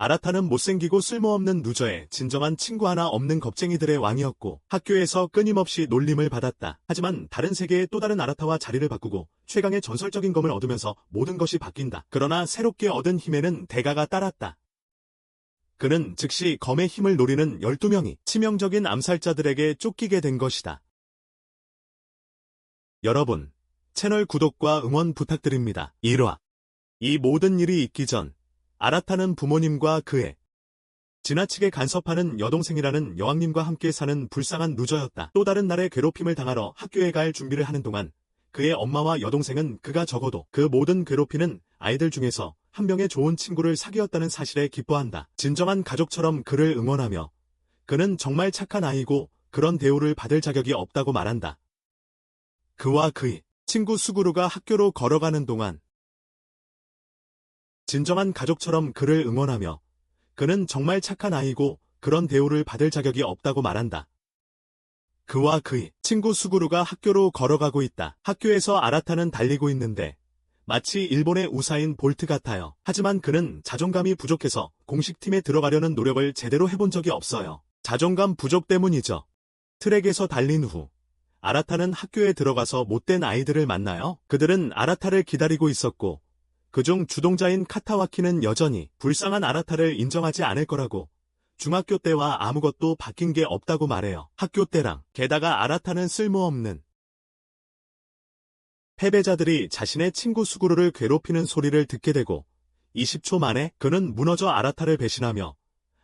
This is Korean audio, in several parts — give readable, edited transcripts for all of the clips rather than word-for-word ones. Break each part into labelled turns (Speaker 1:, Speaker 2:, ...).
Speaker 1: 아라타는 못생기고 쓸모없는 루저에 진정한 친구 하나 없는 겁쟁이들의 왕이었고 학교에서 끊임없이 놀림을 받았다. 하지만 다른 세계의 또 다른 아라타와 자리를 바꾸고 최강의 전설적인 검을 얻으면서 모든 것이 바뀐다. 그러나 새롭게 얻은 힘에는 대가가 따랐다. 그는 즉시 검의 힘을 노리는 12명이 치명적인 암살자들에게 쫓기게 된 것이다. 여러분, 채널 구독과 응원 부탁드립니다. 1화. 이 모든 일이 있기 전 아라타는 부모님과 그의 지나치게 간섭하는 여동생이라는 여왕님과 함께 사는 불쌍한 루저였다. 또 다른 날의 괴롭힘을 당하러 학교에 갈 준비를 하는 동안 그의 엄마와 여동생은 그가 적어도 그 모든 괴롭히는 아이들 중에서 한 명의 좋은 친구를 사귀었다는 사실에 기뻐한다. 진정한 가족처럼 그를 응원하며 그는 정말 착한 아이고 그런 대우를 받을 자격이 없다고 말한다. 그와 그의 친구 수구루가 학교로 걸어가는 동안 진정한 가족처럼 그를 응원하며 그는 정말 착한 아이고 그런 대우를 받을 자격이 없다고 말한다. 그와 그의 친구 수구루가 학교로 걸어가고 있다. 학교에서 아라타는 달리고 있는데 마치 일본의 우사인 볼트 같아요. 하지만 그는 자존감이 부족해서 공식팀에 들어가려는 노력을 제대로 해본 적이 없어요. 자존감 부족 때문이죠. 트랙에서 달린 후 아라타는 학교에 들어가서 못된 아이들을 만나요. 그들은 아라타를 기다리고 있었고 그중 주동자인 카타와키는 여전히 불쌍한 아라타를 인정하지 않을 거라고 중학교 때와 아무것도 바뀐 게 없다고 말해요. 학교 때랑 게다가 아라타는 쓸모없는 패배자들이 자신의 친구 수구루를 괴롭히는 소리를 듣게 되고 20초 만에 그는 무너져 아라타를 배신하며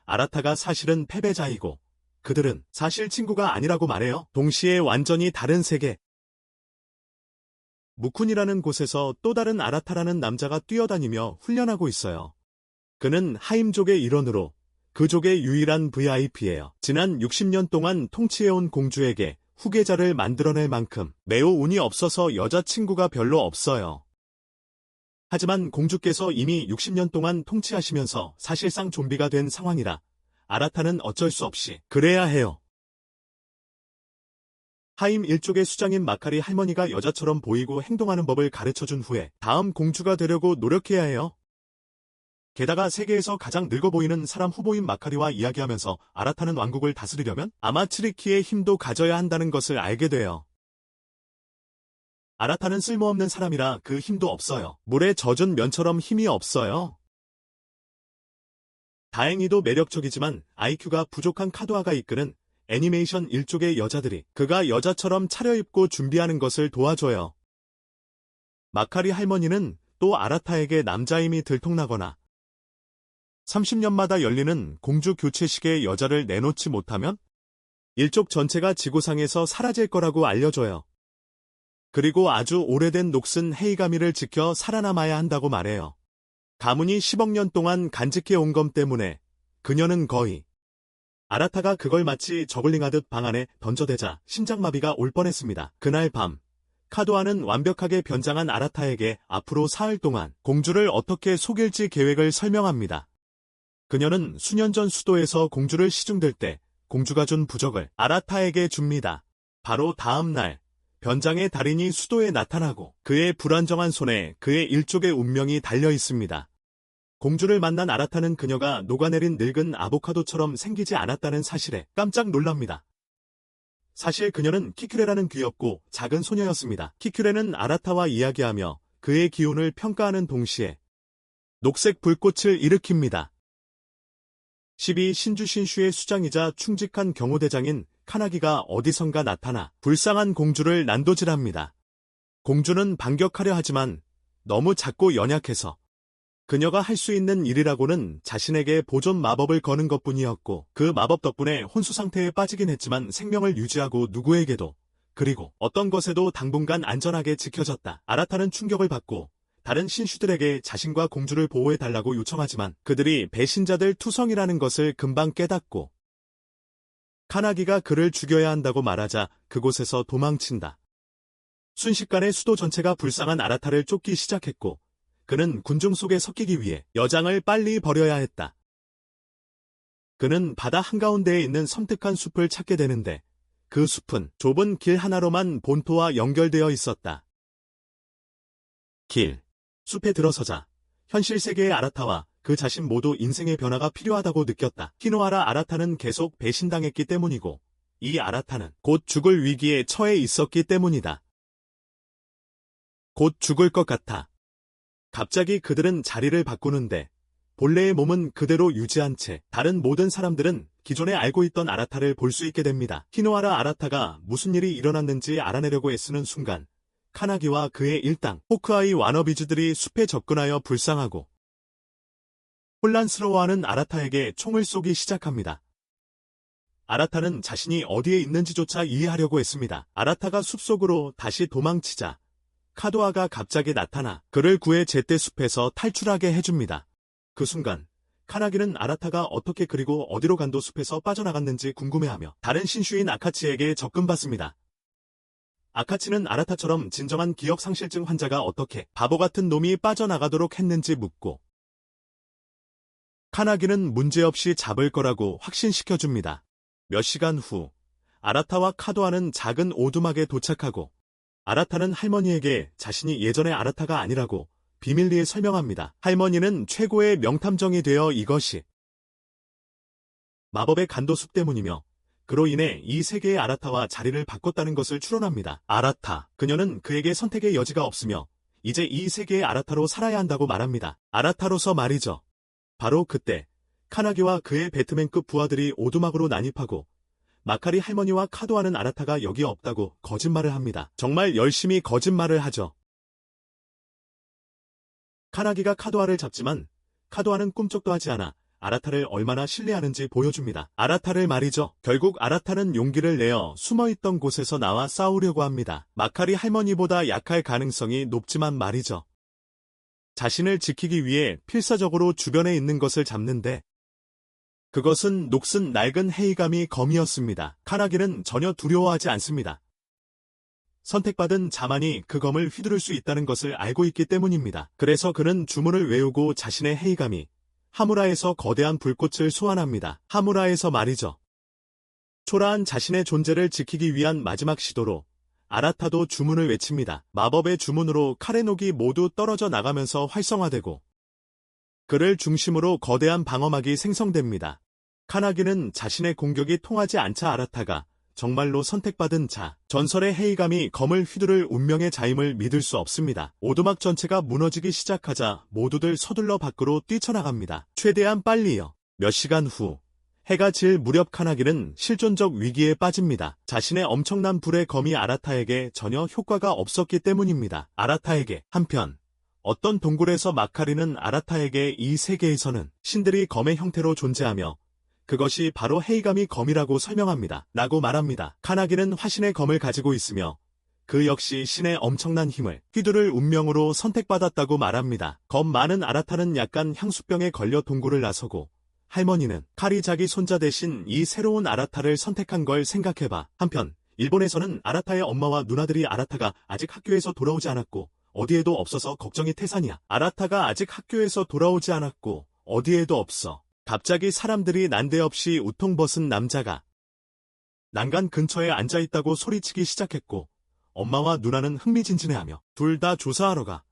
Speaker 1: 아라타가 사실은 패배자이고 그들은 사실 친구가 아니라고 말해요. 동시에 완전히 다른 세계. 무쿤이라는 곳에서 또 다른 아라타라는 남자가 뛰어다니며 훈련하고 있어요. 그는 하임족의 일원으로 그 족의 유일한 VIP예요. 지난 60년 동안 통치해온 공주에게 후계자를 만들어낼 만큼 매우 운이 없어서 여자친구가 별로 없어요. 하지만 공주께서 이미 60년 동안 통치하시면서 사실상 좀비가 된 상황이라 아라타는 어쩔 수 없이 그래야 해요. 하임 일족의 수장인 마카리 할머니가 여자처럼 보이고 행동하는 법을 가르쳐준 후에 다음 공주가 되려고 노력해야 해요. 게다가 세계에서 가장 늙어 보이는 사람 후보인 마카리와 이야기하면서 아라타는 왕국을 다스리려면 아마츠리키의 힘도 가져야 한다는 것을 알게 돼요. 아라타는 쓸모없는 사람이라 그 힘도 없어요. 물에 젖은 면처럼 힘이 없어요. 다행히도 매력적이지만 IQ가 부족한 카도아가 이끄는 애니메이션 일족의 여자들이 그가 여자처럼 차려입고 준비하는 것을 도와줘요. 마카리 할머니는 또 아라타에게 남자임이 들통나거나 30년마다 열리는 공주 교체식에 여자를 내놓지 못하면 일족 전체가 지구상에서 사라질 거라고 알려줘요. 그리고 아주 오래된 녹슨 헤이가미를 지켜 살아남아야 한다고 말해요. 가문이 10억 년 동안 간직해 온 검 때문에 그녀는 거의 아라타가 그걸 마치 저글링하듯 방 안에 던져대자 심장마비가 올 뻔했습니다. 그날 밤 카도아는 완벽하게 변장한 아라타에게 앞으로 사흘 동안 공주를 어떻게 속일지 계획을 설명합니다. 그녀는 수년 전 수도에서 공주를 시중될 때 공주가 준 부적을 아라타에게 줍니다. 바로 다음 날 변장의 달인이 수도에 나타나고 그의 불안정한 손에 그의 일족의 운명이 달려 있습니다. 공주를 만난 아라타는 그녀가 녹아내린 늙은 아보카도처럼 생기지 않았다는 사실에 깜짝 놀랍니다. 사실 그녀는 키큐레라는 귀엽고 작은 소녀였습니다. 키큐레는 아라타와 이야기하며 그의 기운을 평가하는 동시에 녹색 불꽃을 일으킵니다. 12 신주 신슈의 수장이자 충직한 경호대장인 카나기가 어디선가 나타나 불쌍한 공주를 난도질합니다. 공주는 반격하려 하지만 너무 작고 연약해서 그녀가 할 수 있는 일이라고는 자신에게 보존 마법을 거는 것뿐이었고 그 마법 덕분에 혼수 상태에 빠지긴 했지만 생명을 유지하고 누구에게도 그리고 어떤 것에도 당분간 안전하게 지켜졌다. 아라타는 충격을 받고 다른 신슈들에게 자신과 공주를 보호해달라고 요청하지만 그들이 배신자들 투성이라는 것을 금방 깨닫고 카나기가 그를 죽여야 한다고 말하자 그곳에서 도망친다. 순식간에 수도 전체가 불쌍한 아라타를 쫓기 시작했고 그는 군중 속에 섞이기 위해 여장을 빨리 버려야 했다. 그는 바다 한가운데에 있는 섬뜩한 숲을 찾게 되는데 그 숲은 좁은 길 하나로만 본토와 연결되어 있었다. 길. 숲에 들어서자 현실 세계의 아라타와 그 자신 모두 인생의 변화가 필요하다고 느꼈다. 히노하라 아라타는 계속 배신당했기 때문이고 이 아라타는 곧 죽을 위기에 처해 있었기 때문이다. 곧 죽을 것 같아. 갑자기 그들은 자리를 바꾸는데 본래의 몸은 그대로 유지한 채 다른 모든 사람들은 기존에 알고 있던 아라타를 볼 수 있게 됩니다. 히노하라 아라타가 무슨 일이 일어났는지 알아내려고 애쓰는 순간 카나기와 그의 일당 호크아이 와너비즈들이 숲에 접근하여 불쌍하고 혼란스러워하는 아라타에게 총을 쏘기 시작합니다. 아라타는 자신이 어디에 있는지조차 이해하려고 했습니다. 아라타가 숲속으로 다시 도망치자 카도아가 갑자기 나타나 그를 구해 제때 숲에서 탈출하게 해줍니다. 그 순간 카나기는 아라타가 어떻게 그리고 어디로 간도 숲에서 빠져나갔는지 궁금해하며 다른 신슈인 아카치에게 접근받습니다. 아카치는 아라타처럼 진정한 기억상실증 환자가 어떻게 바보 같은 놈이 빠져나가도록 했는지 묻고 카나기는 문제없이 잡을 거라고 확신시켜줍니다. 몇 시간 후 아라타와 카도아는 작은 오두막에 도착하고 아라타는 할머니에게 자신이 예전의 아라타가 아니라고 비밀리에 설명합니다. 할머니는 최고의 명탐정이 되어 이것이 마법의 간도숲 때문이며 그로 인해 이 세계의 아라타와 자리를 바꿨다는 것을 추론합니다. 아라타, 그녀는 그에게 선택의 여지가 없으며 이제 이 세계의 아라타로 살아야 한다고 말합니다. 아라타로서 말이죠. 바로 그때 카나기와 그의 배트맨급 부하들이 오두막으로 난입하고 마카리 할머니와 카도아는 아라타가 여기 없다고 거짓말을 합니다. 정말 열심히 거짓말을 하죠. 카나기가 카도아를 잡지만 카도아는 꿈쩍도 하지 않아 아라타를 얼마나 신뢰하는지 보여줍니다. 아라타를 말이죠. 결국 아라타는 용기를 내어 숨어있던 곳에서 나와 싸우려고 합니다. 마카리 할머니보다 약할 가능성이 높지만 말이죠. 자신을 지키기 위해 필사적으로 주변에 있는 것을 잡는데 그것은 녹슨 낡은 헤이가미 검이었습니다. 카나기는 전혀 두려워하지 않습니다. 선택받은 자만이 그 검을 휘두를 수 있다는 것을 알고 있기 때문입니다. 그래서 그는 주문을 외우고 자신의 헤이가미, 하무라에서 거대한 불꽃을 소환합니다. 하무라에서 말이죠. 초라한 자신의 존재를 지키기 위한 마지막 시도로 아라타도 주문을 외칩니다. 마법의 주문으로 카레녹이 모두 떨어져 나가면서 활성화되고 그를 중심으로 거대한 방어막이 생성됩니다. 카나기는 자신의 공격이 통하지 않자 아라타가 정말로 선택받은 자, 전설의 헤이감이 검을 휘두를 운명의 자임을 믿을 수 없습니다. 오두막 전체가 무너지기 시작하자 모두들 서둘러 밖으로 뛰쳐나갑니다. 최대한 빨리요. 몇 시간 후 해가 질 무렵 카나기는 실존적 위기에 빠집니다. 자신의 엄청난 불의 검이 아라타에게 전혀 효과가 없었기 때문입니다. 아라타에게 한편 어떤 동굴에서 마카리는 아라타에게 이 세계에서는 신들이 검의 형태로 존재하며 그것이 바로 헤이가미 검이라고 설명합니다. 라고 말합니다. 카나기는 화신의 검을 가지고 있으며 그 역시 신의 엄청난 힘을 휘두를 운명으로 선택받았다고 말합니다. 검 많은 아라타는 약간 향수병에 걸려 동굴을 나서고 할머니는 칼이 자기 손자 대신 이 새로운 아라타를 선택한 걸 생각해봐. 한편 일본에서는 아라타의 엄마와 누나들이 아라타가 아직 학교에서 돌아오지 않았고 어디에도 없어서 걱정이 태산이야. 아라타가 아직 학교에서 돌아오지 않았고 어디에도 없어. 갑자기 사람들이 난데없이 우통 벗은 남자가 난간 근처에 앉아있다고 소리치기 시작했고 엄마와 누나는 흥미진진해하며 둘 다 조사하러 가.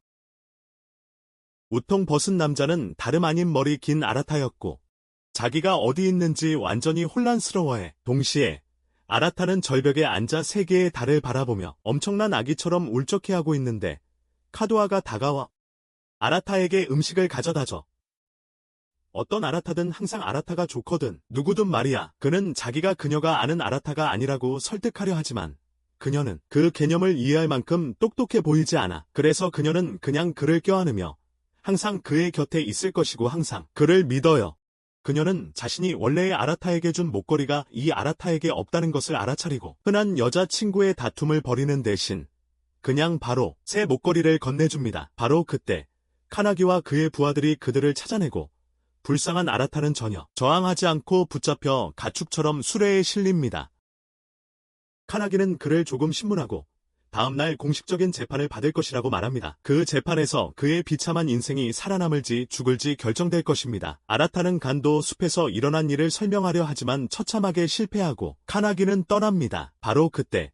Speaker 1: 우통 벗은 남자는 다름 아닌 머리 긴 아라타였고 자기가 어디 있는지 완전히 혼란스러워해. 동시에 아라타는 절벽에 앉아 세 개의 달을 바라보며 엄청난 아기처럼 울적해하고 있는데 카도아가 다가와 아라타에게 음식을 가져다줘. 어떤 아라타든 항상 아라타가 좋거든. 누구든 말이야. 그는 자기가 그녀가 아는 아라타가 아니라고 설득하려 하지만 그녀는 그 개념을 이해할 만큼 똑똑해 보이지 않아. 그래서 그녀는 그냥 그를 껴안으며 항상 그의 곁에 있을 것이고 항상 그를 믿어요. 그녀는 자신이 원래의 아라타에게 준 목걸이가 이 아라타에게 없다는 것을 알아차리고 흔한 여자친구의 다툼을 벌이는 대신 그냥 바로 새 목걸이를 건네줍니다. 바로 그때 카나기와 그의 부하들이 그들을 찾아내고 불쌍한 아라타는 전혀 저항하지 않고 붙잡혀 가축처럼 수레에 실립니다. 카나기는 그를 조금 신문하고 다음날 공식적인 재판을 받을 것이라고 말합니다. 그 재판에서 그의 비참한 인생이 살아남을지 죽을지 결정될 것입니다. 아라타는 간도 숲에서 일어난 일을 설명하려 하지만 처참하게 실패하고 카나기는 떠납니다. 바로 그때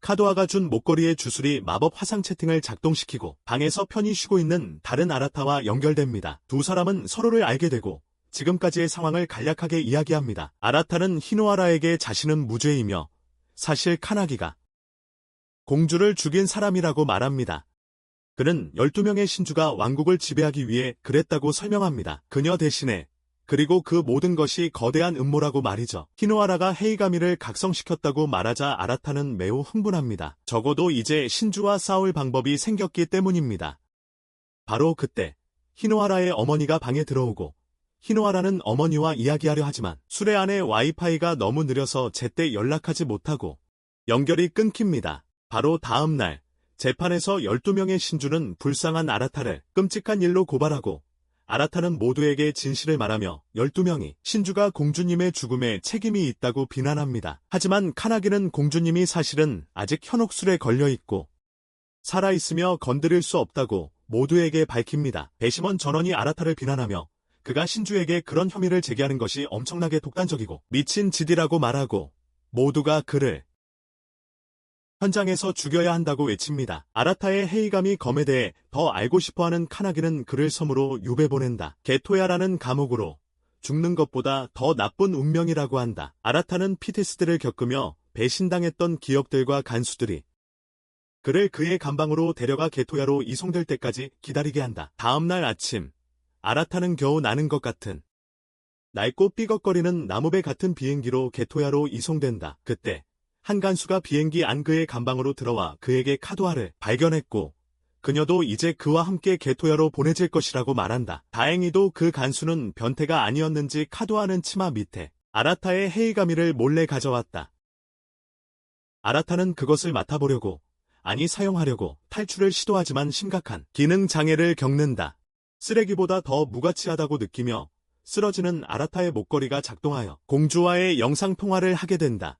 Speaker 1: 카도아가 준 목걸이의 주술이 마법 화상 채팅을 작동시키고 방에서 편히 쉬고 있는 다른 아라타와 연결됩니다. 두 사람은 서로를 알게 되고 지금까지의 상황을 간략하게 이야기합니다. 아라타는 히노아라에게 자신은 무죄이며 사실 카나기가 공주를 죽인 사람이라고 말합니다. 그는 12명의 신주가 왕국을 지배하기 위해 그랬다고 설명합니다. 그녀 대신에 그리고 그 모든 것이 거대한 음모라고 말이죠. 히노아라가 헤이가미를 각성시켰다고 말하자 아라타는 매우 흥분합니다. 적어도 이제 신주와 싸울 방법이 생겼기 때문입니다. 바로 그때 히노아라의 어머니가 방에 들어오고 히노아라는 어머니와 이야기하려 하지만 수레 안에 와이파이가 너무 느려서 제때 연락하지 못하고 연결이 끊깁니다. 바로 다음 날 재판에서 12명의 신주는 불쌍한 아라타를 끔찍한 일로 고발하고 아라타는 모두에게 진실을 말하며 12명이 신주가 공주님의 죽음에 책임이 있다고 비난합니다. 하지만 카나기는 공주님이 사실은 아직 현혹술에 걸려있고 살아있으며 건드릴 수 없다고 모두에게 밝힙니다. 배심원 전원이 아라타를 비난하며 그가 신주에게 그런 혐의를 제기하는 것이 엄청나게 독단적이고 미친 짓이라고 말하고 모두가 그를 현장에서 죽여야 한다고 외칩니다. 아라타의 헤이가미 검에 대해 더 알고 싶어하는 카나기는 그를 섬으로 유배 보낸다. 게토야라는 감옥으로 죽는 것보다 더 나쁜 운명이라고 한다. 아라타는 피테스드를 겪으며 배신당했던 기억들과 간수들이 그를 그의 감방으로 데려가 게토야로 이송될 때까지 기다리게 한다. 다음 날 아침 아라타는 겨우 나는 것 같은 낡고 삐걱거리는 나무배 같은 비행기로 게토야로 이송된다. 그때 한 간수가 비행기 안 그의 감방으로 들어와 그에게 카도아를 발견했고 그녀도 이제 그와 함께 게토야로 보내질 것이라고 말한다. 다행히도 그 간수는 변태가 아니었는지 카도아는 치마 밑에 아라타의 헤이가미를 몰래 가져왔다. 아라타는 그것을 맡아보려고 아니 사용하려고 탈출을 시도하지만 심각한 기능 장애를 겪는다. 쓰레기보다 더 무가치하다고 느끼며 쓰러지는 아라타의 목걸이가 작동하여 공주와의 영상통화를 하게 된다.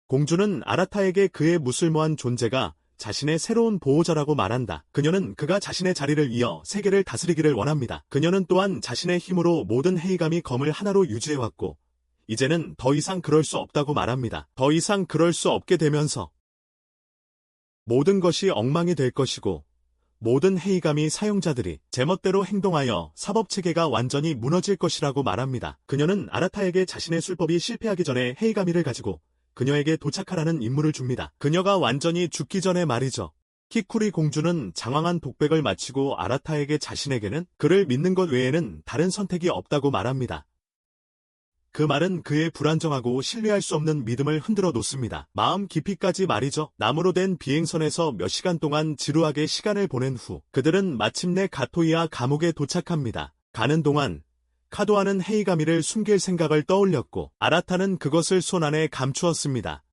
Speaker 1: 공주는 아라타에게 그의 무술모한 존재가 자신의 새로운 보호자라고 말한다. 그녀는 그가 자신의 자리를 이어 세계를 다스리기를 원합니다. 그녀는 또한 자신의 힘으로 모든 헤이가미 검을 하나로 유지해왔고 이제는 더 이상 그럴 수 없다고 말합니다. 더 이상 그럴 수 없게 되면서 모든 것이 엉망이 될 것이고 모든 헤이가미 사용자들이 제멋대로 행동하여 사법체계가 완전히 무너질 것이라고 말합니다. 그녀는 아라타에게 자신의 술법이 실패하기 전에 헤이가미를 가지고 그녀에게 도착하라는 임무를 줍니다. 그녀가 완전히 죽기 전에 말이죠. 키쿠리 공주는 장황한 독백을 마치고 아라타에게 자신에게는 그를 믿는 것 외에는 다른 선택이 없다고 말합니다. 그 말은 그의 불안정하고 신뢰할 수 없는 믿음을 흔들어 놓습니다. 마음 깊이까지 말이죠. 나무로 된 비행선에서 몇 시간 동안 지루하게 시간을 보낸 후 그들은 마침내 가토이아 감옥에 도착합니다. 가는 동안 카도아는 헤이가미를 숨길 생각을 떠올렸고 아라타는 그것을 손안에 감추었습니다.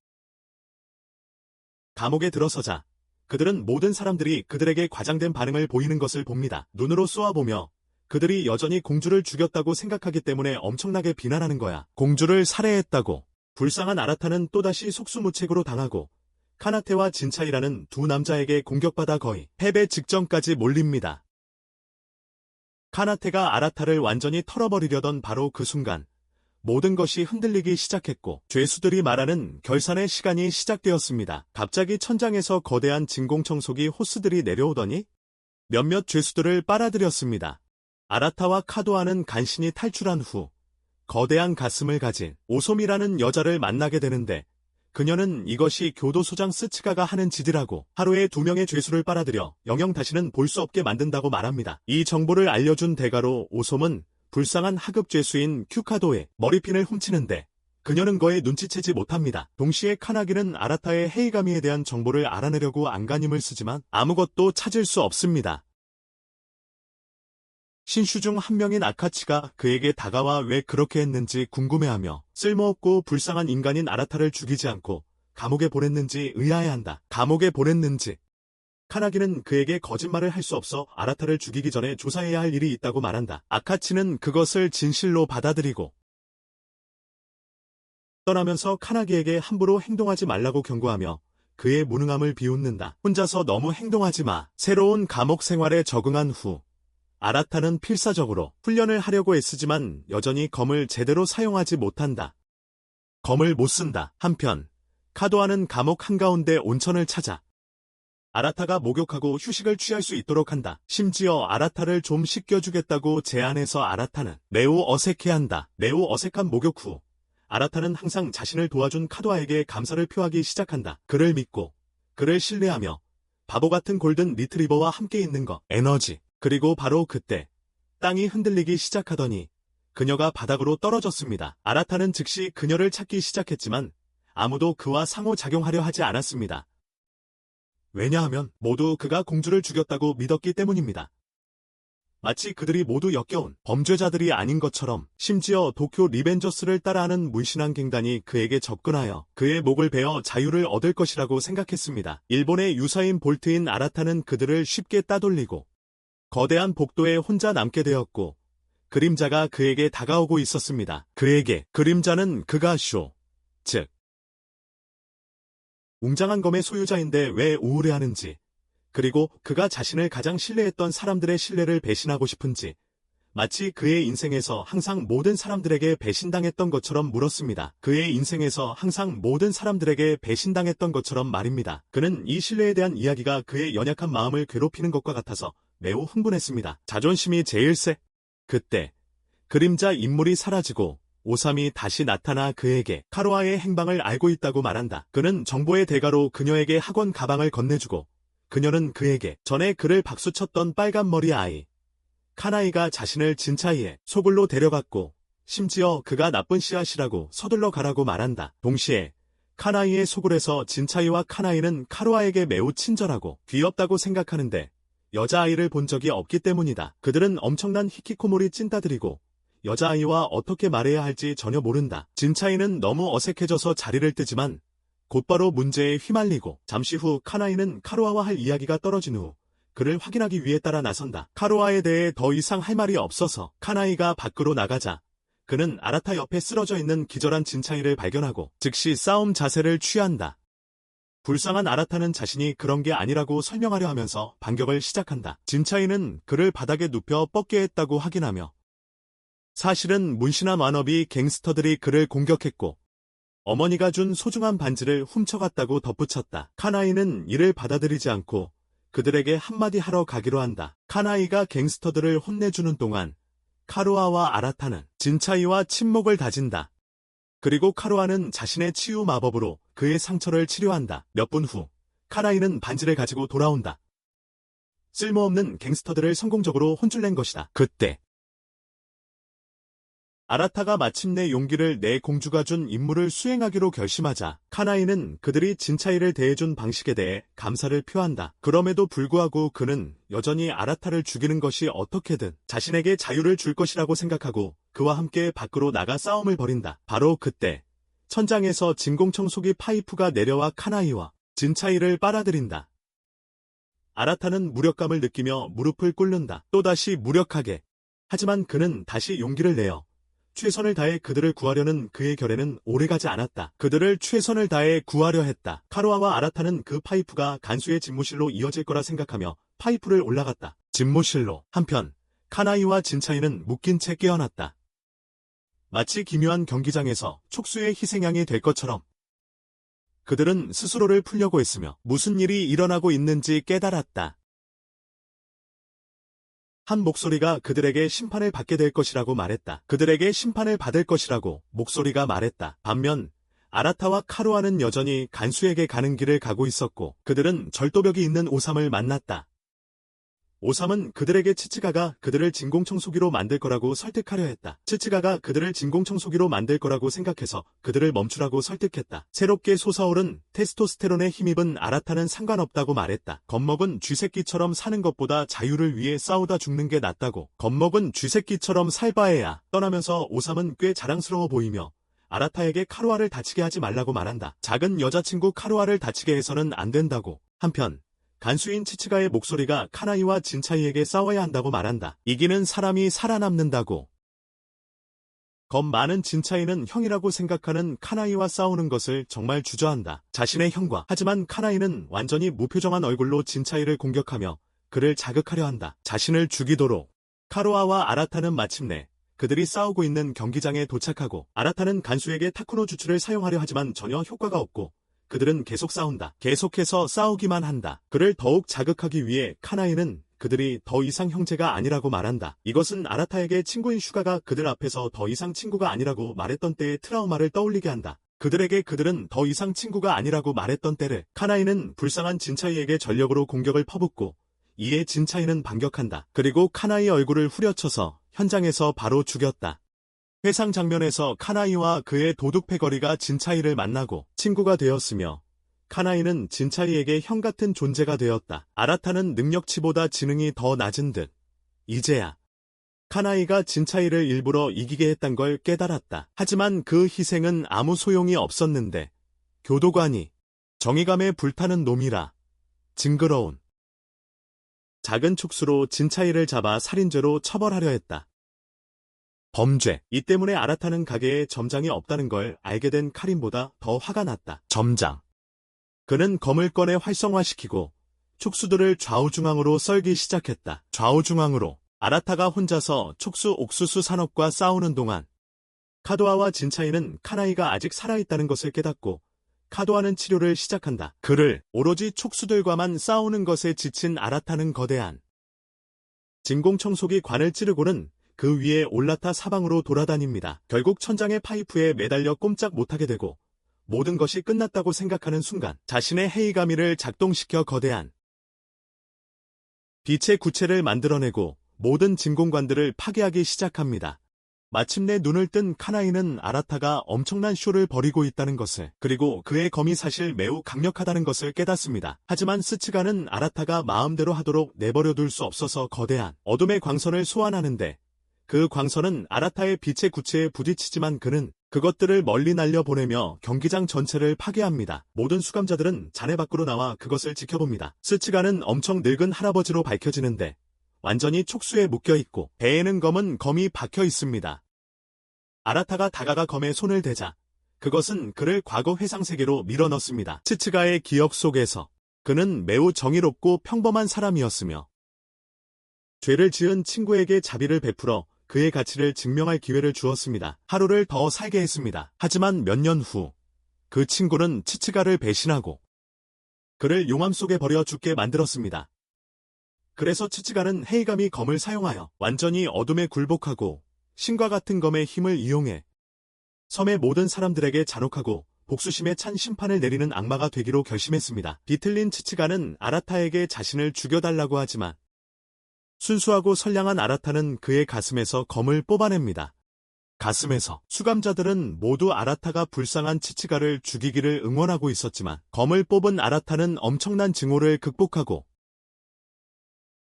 Speaker 1: 감옥에 들어서자 그들은 모든 사람들이 그들에게 과장된 반응을 보이는 것을 봅니다. 눈으로 쏘아보며 그들이 여전히 공주를 죽였다고 생각하기 때문에 엄청나게 비난하는 거야. 공주를 살해했다고. 불쌍한 아라타는 또다시 속수무책으로 당하고 카나테와 진차이라는 두 남자에게 공격받아 거의 패배 직전까지 몰립니다. 카나테가 아라타를 완전히 털어버리려던 바로 그 순간 모든 것이 흔들리기 시작했고 죄수들이 말하는 결산의 시간이 시작되었습니다. 갑자기 천장에서 거대한 진공청소기 호스들이 내려오더니 몇몇 죄수들을 빨아들였습니다. 아라타와 카도아는 간신히 탈출한 후 거대한 가슴을 가진 오솜이라는 여자를 만나게 되는데 그녀는 이것이 교도소장 스츠가가 하는 짓이라고 하루에 2명의 죄수를 빨아들여 영영 다시는 볼 수 없게 만든다고 말합니다. 이 정보를 알려준 대가로 오솜은 불쌍한 하급 죄수인 큐카도의 머리핀을 훔치는데 그녀는 거에 눈치채지 못합니다. 동시에 카나기는 아라타의 헤이가미에 대한 정보를 알아내려고 안간힘을 쓰지만 아무것도 찾을 수 없습니다. 신슈 중 한 명인 아카치가 그에게 다가와 왜 그렇게 했는지 궁금해하며 쓸모없고 불쌍한 인간인 아라타를 죽이지 않고 감옥에 보냈는지 의아해한다. 감옥에 보냈는지. 카나기는 그에게 거짓말을 할 수 없어 아라타를 죽이기 전에 조사해야 할 일이 있다고 말한다. 아카치는 그것을 진실로 받아들이고 떠나면서 카나기에게 함부로 행동하지 말라고 경고하며 그의 무능함을 비웃는다. 혼자서 너무 행동하지 마. 새로운 감옥 생활에 적응한 후 아라타는 필사적으로 훈련을 하려고 애쓰지만 여전히 검을 제대로 사용하지 못한다. 검을 못 쓴다. 한편 카도아는 감옥 한가운데 온천을 찾아 아라타가 목욕하고 휴식을 취할 수 있도록 한다. 심지어 아라타를 좀 씻겨주겠다고 제안해서 아라타는 매우 어색해한다. 매우 어색한 목욕 후 아라타는 항상 자신을 도와준 카도아에게 감사를 표하기 시작한다. 그를 믿고 그를 신뢰하며 바보 같은 골든 리트리버와 함께 있는 것, 에너지. 그리고 바로 그때 땅이 흔들리기 시작하더니 그녀가 바닥으로 떨어졌습니다. 아라타는 즉시 그녀를 찾기 시작했지만 아무도 그와 상호작용하려 하지 않았습니다. 왜냐하면 모두 그가 공주를 죽였다고 믿었기 때문입니다. 마치 그들이 모두 역겨운 범죄자들이 아닌 것처럼. 심지어 도쿄 리벤저스를 따라하는 문신한 갱단이 그에게 접근하여 그의 목을 베어 자유를 얻을 것이라고 생각했습니다. 일본의 유사인 볼트인 아라타는 그들을 쉽게 따돌리고 거대한 복도에 혼자 남게 되었고 그림자가 그에게 다가오고 있었습니다. 그에게 그림자는 그가 즉 웅장한 검의 소유자인데 왜 우울해하는지, 그리고 그가 자신을 가장 신뢰했던 사람들의 신뢰를 배신하고 싶은지, 마치 그의 인생에서 항상 모든 사람들에게 배신당했던 것처럼 물었습니다. 그의 인생에서 항상 모든 사람들에게 배신당했던 것처럼 말입니다. 그는 이 신뢰에 대한 이야기가 그의 연약한 마음을 괴롭히는 것과 같아서 매우 흥분했습니다. 자존심이 제일 세. 그때 그림자 인물이 사라지고 오삼이 다시 나타나 그에게 카로아의 행방을 알고 있다고 말한다. 그는 정보의 대가로 그녀에게 학원 가방을 건네주고 그녀는 그에게 전에 그를 박수쳤던 빨간 머리 아이 카나이가 자신을 진차이의 소굴로 데려갔고 심지어 그가 나쁜 씨앗이라고 서둘러 가라고 말한다. 동시에 카나이의 소굴에서 진차이와 카나이는 카로아에게 매우 친절하고 귀엽다고 생각하는데 여자아이를 본 적이 없기 때문이다. 그들은 엄청난 히키코모리 찐따들이고 여자아이와 어떻게 말해야 할지 전혀 모른다. 진차이는 너무 어색해져서 자리를 뜨지만 곧바로 문제에 휘말리고 잠시 후 카나이는 카로아와 할 이야기가 떨어진 후 그를 확인하기 위해 따라 나선다. 카로아에 대해 더 이상 할 말이 없어서 카나이가 밖으로 나가자 그는 아라타 옆에 쓰러져 있는 기절한 진차이를 발견하고 즉시 싸움 자세를 취한다. 불쌍한 아라타는 자신이 그런 게 아니라고 설명하려 하면서 반격을 시작한다. 진차이는 그를 바닥에 눕혀 뻗게 했다고 확인하며 사실은 문신한 완업이 갱스터들이 그를 공격했고 어머니가 준 소중한 반지를 훔쳐갔다고 덧붙였다. 카나이는 이를 받아들이지 않고 그들에게 한마디 하러 가기로 한다. 카나이가 갱스터들을 혼내주는 동안 카루아와 아라타는 진차이와 친목을 다진다. 그리고 카루아는 자신의 치유 마법으로 그의 상처를 치료한다. 몇 분 후 카나이는 반지를 가지고 돌아온다. 쓸모없는 갱스터들을 성공적으로 혼쭐낸 것이다. 그때 아라타가 마침내 용기를 내 공주가 준 임무를 수행하기로 결심하자 카나이는 그들이 진차이를 대해준 방식에 대해 감사를 표한다. 그럼에도 불구하고 그는 여전히 아라타를 죽이는 것이 어떻게든 자신에게 자유를 줄 것이라고 생각하고 그와 함께 밖으로 나가 싸움을 벌인다. 바로 그때 천장에서 진공청소기 파이프가 내려와 카나이와 진차이를 빨아들인다. 아라타는 무력감을 느끼며 무릎을 꿇는다. 또다시 무력하게. 하지만 그는 다시 용기를 내어 최선을 다해 그들을 구하려는 그의 결의는 오래가지 않았다. 그들을 최선을 다해 구하려 했다. 카루아와 아라타는 그 파이프가 간수의 집무실로 이어질 거라 생각하며 파이프를 올라갔다. 집무실로. 한편 카나이와 진차이는 묶인 채 깨어났다. 마치 기묘한 경기장에서 촉수의 희생양이 될 것처럼 그들은 스스로를 풀려고 했으며 무슨 일이 일어나고 있는지 깨달았다. 한 목소리가 그들에게 심판을 받게 될 것이라고 말했다. 그들에게 심판을 받을 것이라고 목소리가 말했다. 반면 아라타와 카루아는 여전히 간수에게 가는 길을 가고 있었고 그들은 절도벽이 있는 오삼을 만났다. 오삼은 그들에게 치치가가 그들을 진공청소기로 만들 거라고 설득하려 했다. 치치가가 그들을 진공청소기로 만들 거라고 생각해서 그들을 멈추라고 설득했다. 새롭게 솟아오른 테스토스테론에 힘입은 아라타는 상관없다고 말했다. 겁먹은 쥐새끼처럼 사는 것보다 자유를 위해 싸우다 죽는 게 낫다고. 겁먹은 쥐새끼처럼 살바해야. 떠나면서 오삼은 꽤 자랑스러워 보이며 아라타에게 카루아를 다치게 하지 말라고 말한다. 작은 여자친구 카루아를 다치게 해서는 안 된다고. 한편 간수인 치치가의 목소리가 카나이와 진차이에게 싸워야 한다고 말한다. 이기는 사람이 살아남는다고. 겁 많은 진차이는 형이라고 생각하는 카나이와 싸우는 것을 정말 주저한다. 자신의 형과. 하지만 카나이는 완전히 무표정한 얼굴로 진차이를 공격하며 그를 자극하려 한다. 자신을 죽이도록. 카루아와 아라타는 마침내 그들이 싸우고 있는 경기장에 도착하고 아라타는 간수에게 타쿠노 주츠를 사용하려 하지만 전혀 효과가 없고 그들은 계속 싸운다. 계속해서 싸우기만 한다. 그를 더욱 자극하기 위해 카나이는 그들이 더 이상 형제가 아니라고 말한다. 이것은 아라타에게 친구인 슈가가 그들 앞에서 더 이상 친구가 아니라고 말했던 때의 트라우마를 떠올리게 한다. 그들에게 그들은 더 이상 친구가 아니라고 말했던 때를 카나이는 불쌍한 진차이에게 전력으로 공격을 퍼붓고 이에 진차이는 반격한다. 그리고 카나이의 얼굴을 후려쳐서 현장에서 바로 죽였다. 회상 장면에서 카나이와 그의 도둑 패거리가 진차이를 만나고 친구가 되었으며 카나이는 진차이에게 형 같은 존재가 되었다. 아라타는 능력치보다 지능이 더 낮은 듯 이제야 카나이가 진차이를 일부러 이기게 했단 걸 깨달았다. 하지만 그 희생은 아무 소용이 없었는데 교도관이 정의감에 불타는 놈이라 징그러운 작은 촉수로 진차이를 잡아 살인죄로 처벌하려 했다. 범죄. 이 때문에 아라타는 가게에 점장이 없다는 걸 알게 된 카린보다 더 화가 났다. 점장. 그는 검을 꺼내 활성화시키고 촉수들을 좌우중앙으로 썰기 시작했다. 좌우중앙으로. 아라타가 혼자서 촉수 옥수수 산업과 싸우는 동안 카도아와 진차이는 카나이가 아직 살아있다는 것을 깨닫고 카도아는 치료를 시작한다. 그를 오로지 촉수들과만 싸우는 것에 지친 아라타는 거대한 진공청소기 관을 찌르고는 그 위에 올라타 사방으로 돌아다닙니다. 결국 천장의 파이프에 매달려 꼼짝 못하게 되고 모든 것이 끝났다고 생각하는 순간 자신의 헤이가미를 작동시켜 거대한 빛의 구체를 만들어내고 모든 진공관들을 파괴하기 시작합니다. 마침내 눈을 뜬 카나이는 아라타가 엄청난 쇼를 벌이고 있다는 것을 그리고 그의 검이 사실 매우 강력하다는 것을 깨닫습니다. 하지만 스츠가는 아라타가 마음대로 하도록 내버려둘 수 없어서 거대한 어둠의 광선을 소환하는데 그 광선은 아라타의 빛의 구체에 부딪히지만 그는 그것들을 멀리 날려보내며 경기장 전체를 파괴합니다. 모든 수감자들은 잔해 밖으로 나와 그것을 지켜봅니다. 스츠가는 엄청 늙은 할아버지로 밝혀지는데 완전히 촉수에 묶여있고 배에는 검은 검이 박혀 있습니다. 아라타가 다가가 검에 손을 대자 그것은 그를 과거 회상세계로 밀어넣습니다. 스츠가의 기억 속에서 그는 매우 정의롭고 평범한 사람이었으며 죄를 지은 친구에게 자비를 베풀어 그의 가치를 증명할 기회를 주었습니다. 하루를 더 살게 했습니다. 하지만 몇 년 후 그 친구는 치츠가를 배신하고 그를 용암 속에 버려 죽게 만들었습니다. 그래서 치츠가는 헤이가미 검을 사용하여 완전히 어둠에 굴복하고 신과 같은 검의 힘을 이용해 섬의 모든 사람들에게 잔혹하고 복수심에 찬 심판을 내리는 악마가 되기로 결심했습니다. 비틀린 치츠가는 아라타에게 자신을 죽여달라고 하지만 순수하고 선량한 아라타는 그의 가슴에서 검을 뽑아냅니다. 가슴에서 수감자들은 모두 아라타가 불쌍한 치츠가를 죽이기를 응원하고 있었지만 검을 뽑은 아라타는 엄청난 증오를 극복하고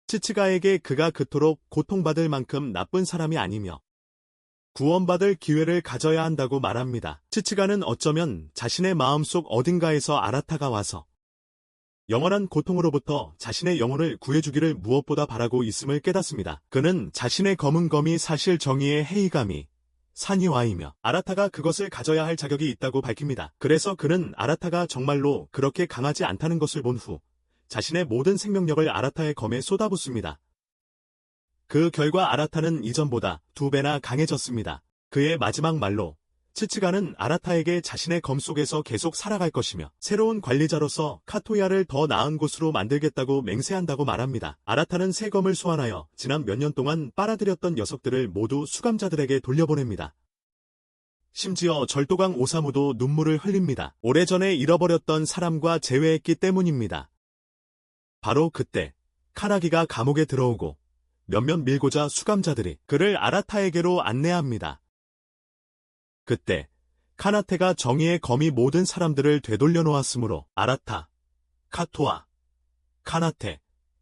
Speaker 1: 치츠가에게 그가 그토록 고통받을 만큼 나쁜 사람이 아니며 구원받을 기회를 가져야 한다고 말합니다. 치츠가는 어쩌면 자신의 마음속 어딘가에서 아라타가 와서 영원한 고통으로부터 자신의 영혼을 구해주기를 무엇보다 바라고 있음을 깨닫습니다. 그는 자신의 검은 검이 사실 정의의 헤이가미, 사니와이며 아라타가 그것을 가져야 할 자격이 있다고 밝힙니다. 그래서 그는 아라타가 정말로 그렇게 강하지 않다는 것을 본 후 자신의 모든 생명력을 아라타의 검에 쏟아붓습니다. 그 결과 아라타는 이전보다 2배나 강해졌습니다. 그의 마지막 말로 치츠가는 아라타에게 자신의 검 속에서 계속 살아갈 것이며 새로운 관리자로서 카토야를 더 나은 곳으로 만들겠다고 맹세한다고 말합니다. 아라타는 새 검을 소환하여 지난 몇 년 동안 빨아들였던 녀석들을 모두 수감자들에게 돌려보냅니다. 심지어 절도강 오사무도 눈물을 흘립니다. 오래전에 잃어버렸던 사람과 재회했기 때문입니다. 바로 그때 카나기가 감옥에 들어오고 몇몇 밀고자 수감자들이 그를 아라타에게로 안내합니다. 그때 카나테가 정의의 검이 모든 사람들을 되돌려 놓았으므로 아라타, 카토아, 카나테,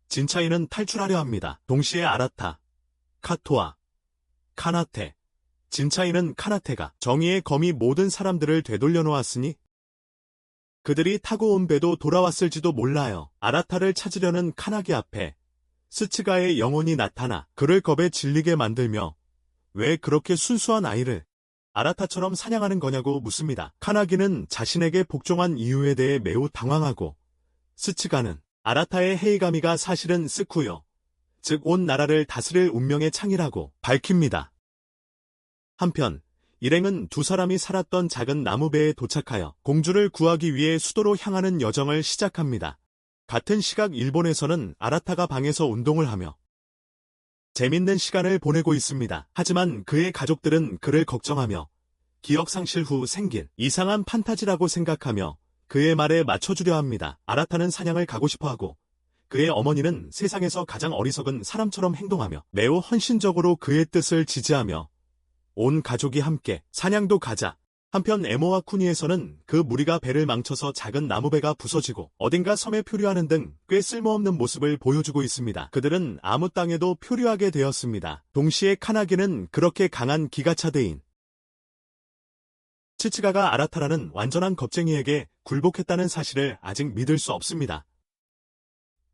Speaker 1: 진차이는 탈출하려 합니다. 동시에 아라타, 카토아, 카나테, 진차이는 카나테가 정의의 검이 모든 사람들을 되돌려 놓았으니 그들이 타고 온 배도 돌아왔을지도 몰라요. 아라타를 찾으려는 카나기 앞에 스츠가의 영혼이 나타나 그를 겁에 질리게 만들며 왜 그렇게 순수한 아이를 아라타처럼 사냥하는 거냐고 묻습니다. 카나기는 자신에게 복종한 이유에 대해 매우 당황하고 스츠가는 아라타의 헤이가미가 사실은 스쿠요, 즉 온 나라를 다스릴 운명의 창이라고 밝힙니다. 한편 일행은 두 사람이 살았던 작은 나무배에 도착하여 공주를 구하기 위해 수도로 향하는 여정을 시작합니다. 같은 시각 일본에서는 아라타가 방에서 운동을 하며 재밌는 시간을 보내고 있습니다. 하지만 그의 가족들은 그를 걱정하며 기억 상실 후 생긴 이상한 판타지라고 생각하며 그의 말에 맞춰주려 합니다. 아라타는 사냥을 가고 싶어하고 그의 어머니는 세상에서 가장 어리석은 사람처럼 행동하며 매우 헌신적으로 그의 뜻을 지지하며 온 가족이 함께 사냥도 가자. 한편 에모와 쿠니에서는 그 무리가 배를 망쳐서 작은 나무배가 부서지고 어딘가 섬에 표류하는 등 꽤 쓸모없는 모습을 보여주고 있습니다. 그들은 아무 땅에도 표류하게 되었습니다. 동시에 카나기는 그렇게 강한 기가차대인 치치가가 아라타라는 완전한 겁쟁이에게 굴복했다는 사실을 아직 믿을 수 없습니다.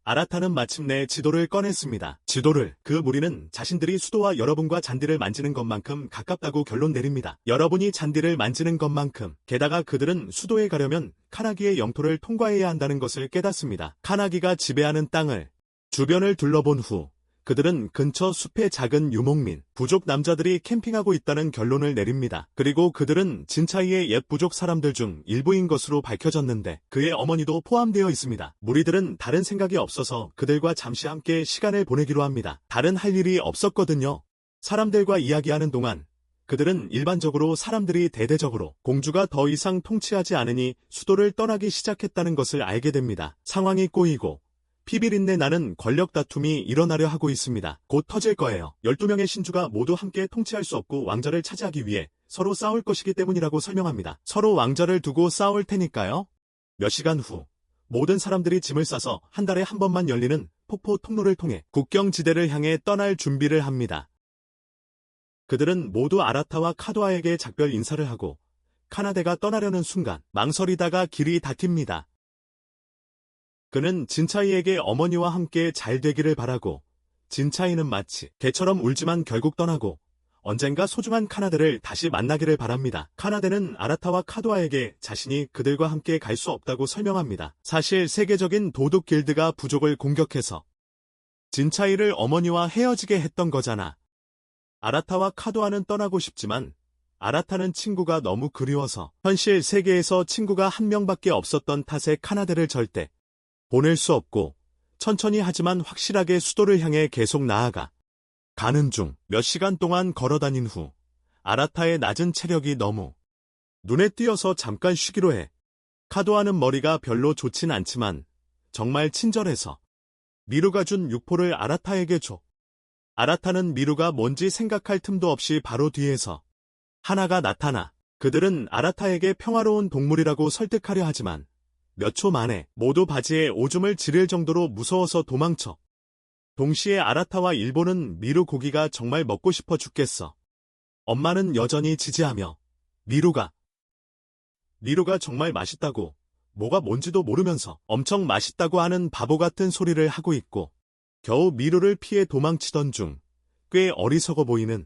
Speaker 1: 아라타는 마침내 지도를 꺼냈습니다. 지도를 그 무리는 자신들이 수도와 여러분과 잔디를 만지는 것만큼 가깝다고 결론 내립니다. 여러분이 잔디를 만지는 것만큼 게다가 그들은 수도에 가려면 카나기의 영토를 통과해야 한다는 것을 깨닫습니다. 카나기가 지배하는 땅을 주변을 둘러본 후 그들은 근처 숲의 작은 유목민, 부족 남자들이 캠핑하고 있다는 결론을 내립니다. 그리고 그들은 진차이의 옛 부족 사람들 중 일부인 것으로 밝혀졌는데 그의 어머니도 포함되어 있습니다. 무리들은 다른 생각이 없어서 그들과 잠시 함께 시간을 보내기로 합니다. 다른 할 일이 없었거든요. 사람들과 이야기하는 동안 그들은 일반적으로 사람들이 대대적으로 공주가 더 이상 통치하지 않으니 수도를 떠나기 시작했다는 것을 알게 됩니다. 상황이 꼬이고 피비린내 나는 권력 다툼이 일어나려 하고 있습니다. 곧 터질 거예요. 12명의 신주가 모두 함께 통치할 수 없고 왕자를 차지하기 위해 서로 싸울 것이기 때문이라고 설명합니다. 서로 왕자를 두고 싸울 테니까요. 몇 시간 후 모든 사람들이 짐을 싸서 한 달에 한 번만 열리는 폭포 통로를 통해 국경지대를 향해 떠날 준비를 합니다. 그들은 모두 아라타와 카도아에게 작별 인사를 하고 카나데가 떠나려는 순간 망설이다가 길이 닫힙니다. 그는 진차이에게 어머니와 함께 잘 되기를 바라고 진차이는 마치 개처럼 울지만 결국 떠나고 언젠가 소중한 카나데를 다시 만나기를 바랍니다. 카나데는 아라타와 카도아에게 자신이 그들과 함께 갈 수 없다고 설명합니다. 사실 세계적인 도둑 길드가 부족을 공격해서 진차이를 어머니와 헤어지게 했던 거잖아. 아라타와 카도아는 떠나고 싶지만 아라타는 친구가 너무 그리워서 현실 세계에서 친구가 한 명밖에 없었던 탓에 카나데를 절대 보낼 수 없고 천천히 하지만 확실하게 수도를 향해 계속 나아가 가는 중 몇 시간 동안 걸어다닌 후 아라타의 낮은 체력이 너무 눈에 띄어서 잠깐 쉬기로 해. 카도아는 머리가 별로 좋진 않지만 정말 친절해서 미루가 준 육포를 아라타에게 줘. 아라타는 미루가 뭔지 생각할 틈도 없이 바로 뒤에서 하나가 나타나 그들은 아라타에게 평화로운 동물이라고 설득하려 하지만 몇 초 만에 모두 바지에 오줌을 지릴 정도로 무서워서 도망쳐. 동시에 아라타와 일본은 미루 고기가 정말 먹고 싶어 죽겠어. 엄마는 여전히 지지하며 미루가 정말 맛있다고 뭐가 뭔지도 모르면서 엄청 맛있다고 하는 바보 같은 소리를 하고 있고 겨우 미루를 피해 도망치던 중 꽤 어리석어 보이는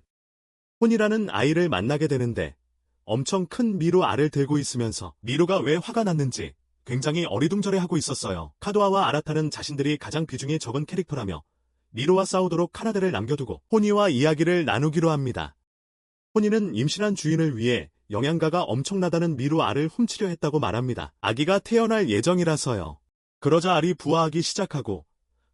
Speaker 1: 혼이라는 아이를 만나게 되는데 엄청 큰 미루 알을 들고 있으면서 미루가 왜 화가 났는지 굉장히 어리둥절해하고 있었어요. 카도아와 아라타는 자신들이 가장 비중이 적은 캐릭터라며 미루와 싸우도록 카나데를 남겨두고 호니와 이야기를 나누기로 합니다. 호니는 임신한 주인을 위해 영양가가 엄청나다는 미루 알을 훔치려 했다고 말합니다. 아기가 태어날 예정이라서요. 그러자 알이 부화하기 시작하고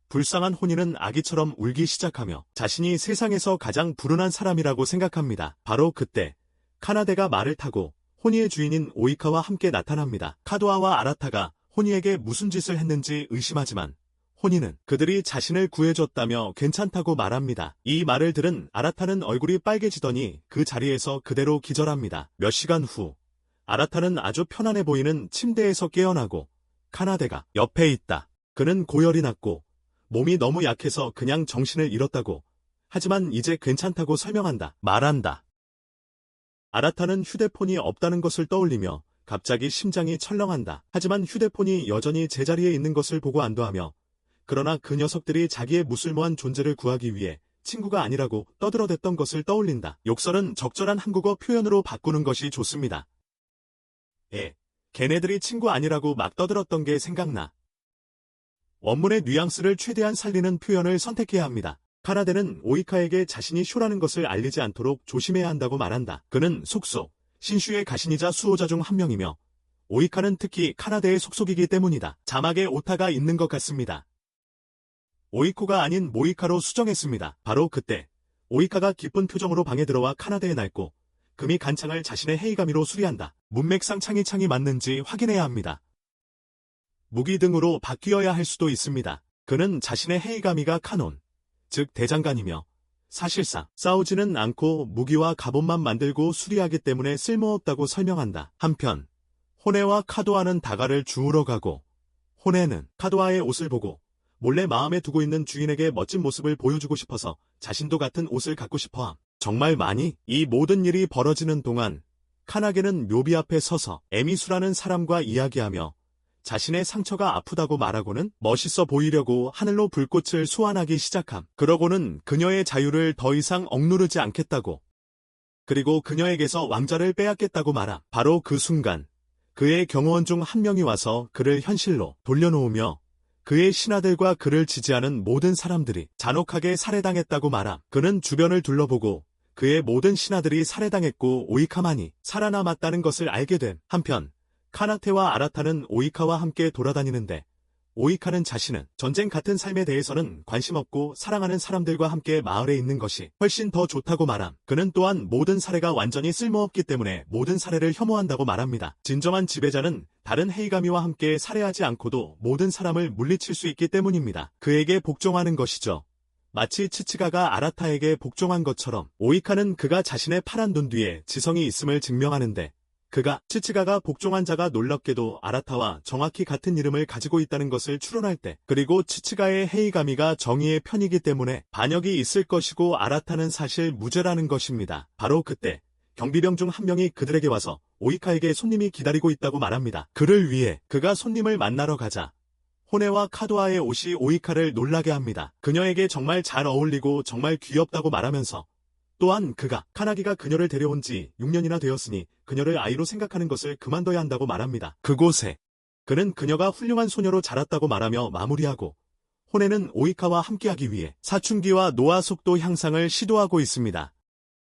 Speaker 1: 불쌍한 호니는 아기처럼 울기 시작하며 자신이 세상에서 가장 불운한 사람이라고 생각합니다. 바로 그때 카나데가 말을 타고 호니의 주인인 오이카와 함께 나타납니다. 카도아와 아라타가 호니에게 무슨 짓을 했는지 의심하지만 호니는 그들이 자신을 구해줬다며 괜찮다고 말합니다. 이 말을 들은 아라타는 얼굴이 빨개지더니 그 자리에서 그대로 기절합니다. 몇 시간 후 아라타는 아주 편안해 보이는 침대에서 깨어나고 카나데가 옆에 있다. 그는 고열이 났고 몸이 너무 약해서 그냥 정신을 잃었다고 하지만 이제 괜찮다고 설명한다. 말한다. 아라타는 휴대폰이 없다는 것을 떠올리며 갑자기 심장이 철렁한다. 하지만 휴대폰이 여전히 제자리에 있는 것을 보고 안도하며 그러나 그 녀석들이 자기의 무술모한 존재를 구하기 위해 친구가 아니라고 떠들어댔던 것을 떠올린다. 욕설은 적절한 한국어 표현으로 바꾸는 것이 좋습니다. 걔네들이 친구 아니라고 막 떠들었던 게 생각나. 원문의 뉘앙스를 최대한 살리는 표현을 선택해야 합니다. 카나데는 오이카에게 자신이 쇼라는 것을 알리지 않도록 조심해야 한다고 말한다. 그는 속속 신슈의 가신이자 수호자 중 한 명이며 오이카는 특히 카나데의 속속이기 때문이다. 자막에 오타가 있는 것 같습니다. 오이코가 아닌 모이카로 수정했습니다. 바로 그때 오이카가 기쁜 표정으로 방에 들어와 카나데에 낡고 금이 간창을 자신의 헤이가미로 수리한다. 문맥상 창이 맞는지 확인해야 합니다. 무기 등으로 바뀌어야 할 수도 있습니다. 그는 자신의 헤이가미가 카논, 즉 대장간이며 사실상 싸우지는 않고 무기와 갑옷만 만들고 수리하기 때문에 쓸모없다고 설명한다. 한편 호네와 카도아는 다가를 주우러 가고 호네는 카도아의 옷을 보고 몰래 마음에 두고 있는 주인에게 멋진 모습을 보여주고 싶어서 자신도 같은 옷을 갖고 싶어함. 정말 많이? 이 모든 일이 벌어지는 동안 카나게는 묘비 앞에 서서 에미수라는 사람과 이야기하며 자신의 상처가 아프다고 말하고는 멋있어 보이려고 하늘로 불꽃을 소환하기 시작함. 그러고는 그녀의 자유를 더 이상 억누르지 않겠다고. 그리고 그녀에게서 왕좌를 빼앗겠다고 말함. 바로 그 순간 그의 경호원 중 한 명이 와서 그를 현실로 돌려놓으며 그의 신하들과 그를 지지하는 모든 사람들이 잔혹하게 살해당했다고 말함. 그는 주변을 둘러보고 그의 모든 신하들이 살해당했고 오이카만이 살아남았다는 것을 알게 됨. 한편 카나테와 아라타는 오이카와 함께 돌아다니는데 오이카는 자신은 전쟁 같은 삶에 대해서는 관심 없고 사랑하는 사람들과 함께 마을에 있는 것이 훨씬 더 좋다고 말함. 그는 또한 모든 사례가 완전히 쓸모없기 때문에 모든 사례를 혐오한다고 말합니다. 진정한 지배자는 다른 헤이가미와 함께 살해하지 않고도 모든 사람을 물리칠 수 있기 때문입니다. 그에게 복종하는 것이죠. 마치 치치가가 아라타에게 복종한 것처럼 오이카는 그가 자신의 파란 눈 뒤에 지성이 있음을 증명하는데 치치가가 복종한 자가 놀랍게도 아라타와 정확히 같은 이름을 가지고 있다는 것을 추론할 때 그리고 치치가의 헤이가미가 정의의 편이기 때문에 반역이 있을 것이고 아라타는 사실 무죄라는 것입니다. 바로 그때 경비병 중 한 명이 그들에게 와서 오이카에게 손님이 기다리고 있다고 말합니다. 그를 위해 그가 손님을 만나러 가자 호네와 카도아의 옷이 오이카를 놀라게 합니다. 그녀에게 정말 잘 어울리고 정말 귀엽다고 말하면서 또한 카나기가 그녀를 데려온 지 6년이나 되었으니 그녀를 아이로 생각하는 것을 그만둬야 한다고 말합니다. 그곳에 그는 그녀가 훌륭한 소녀로 자랐다고 말하며 마무리하고 호네는 오이카와 함께하기 위해 사춘기와 노화 속도 향상을 시도하고 있습니다.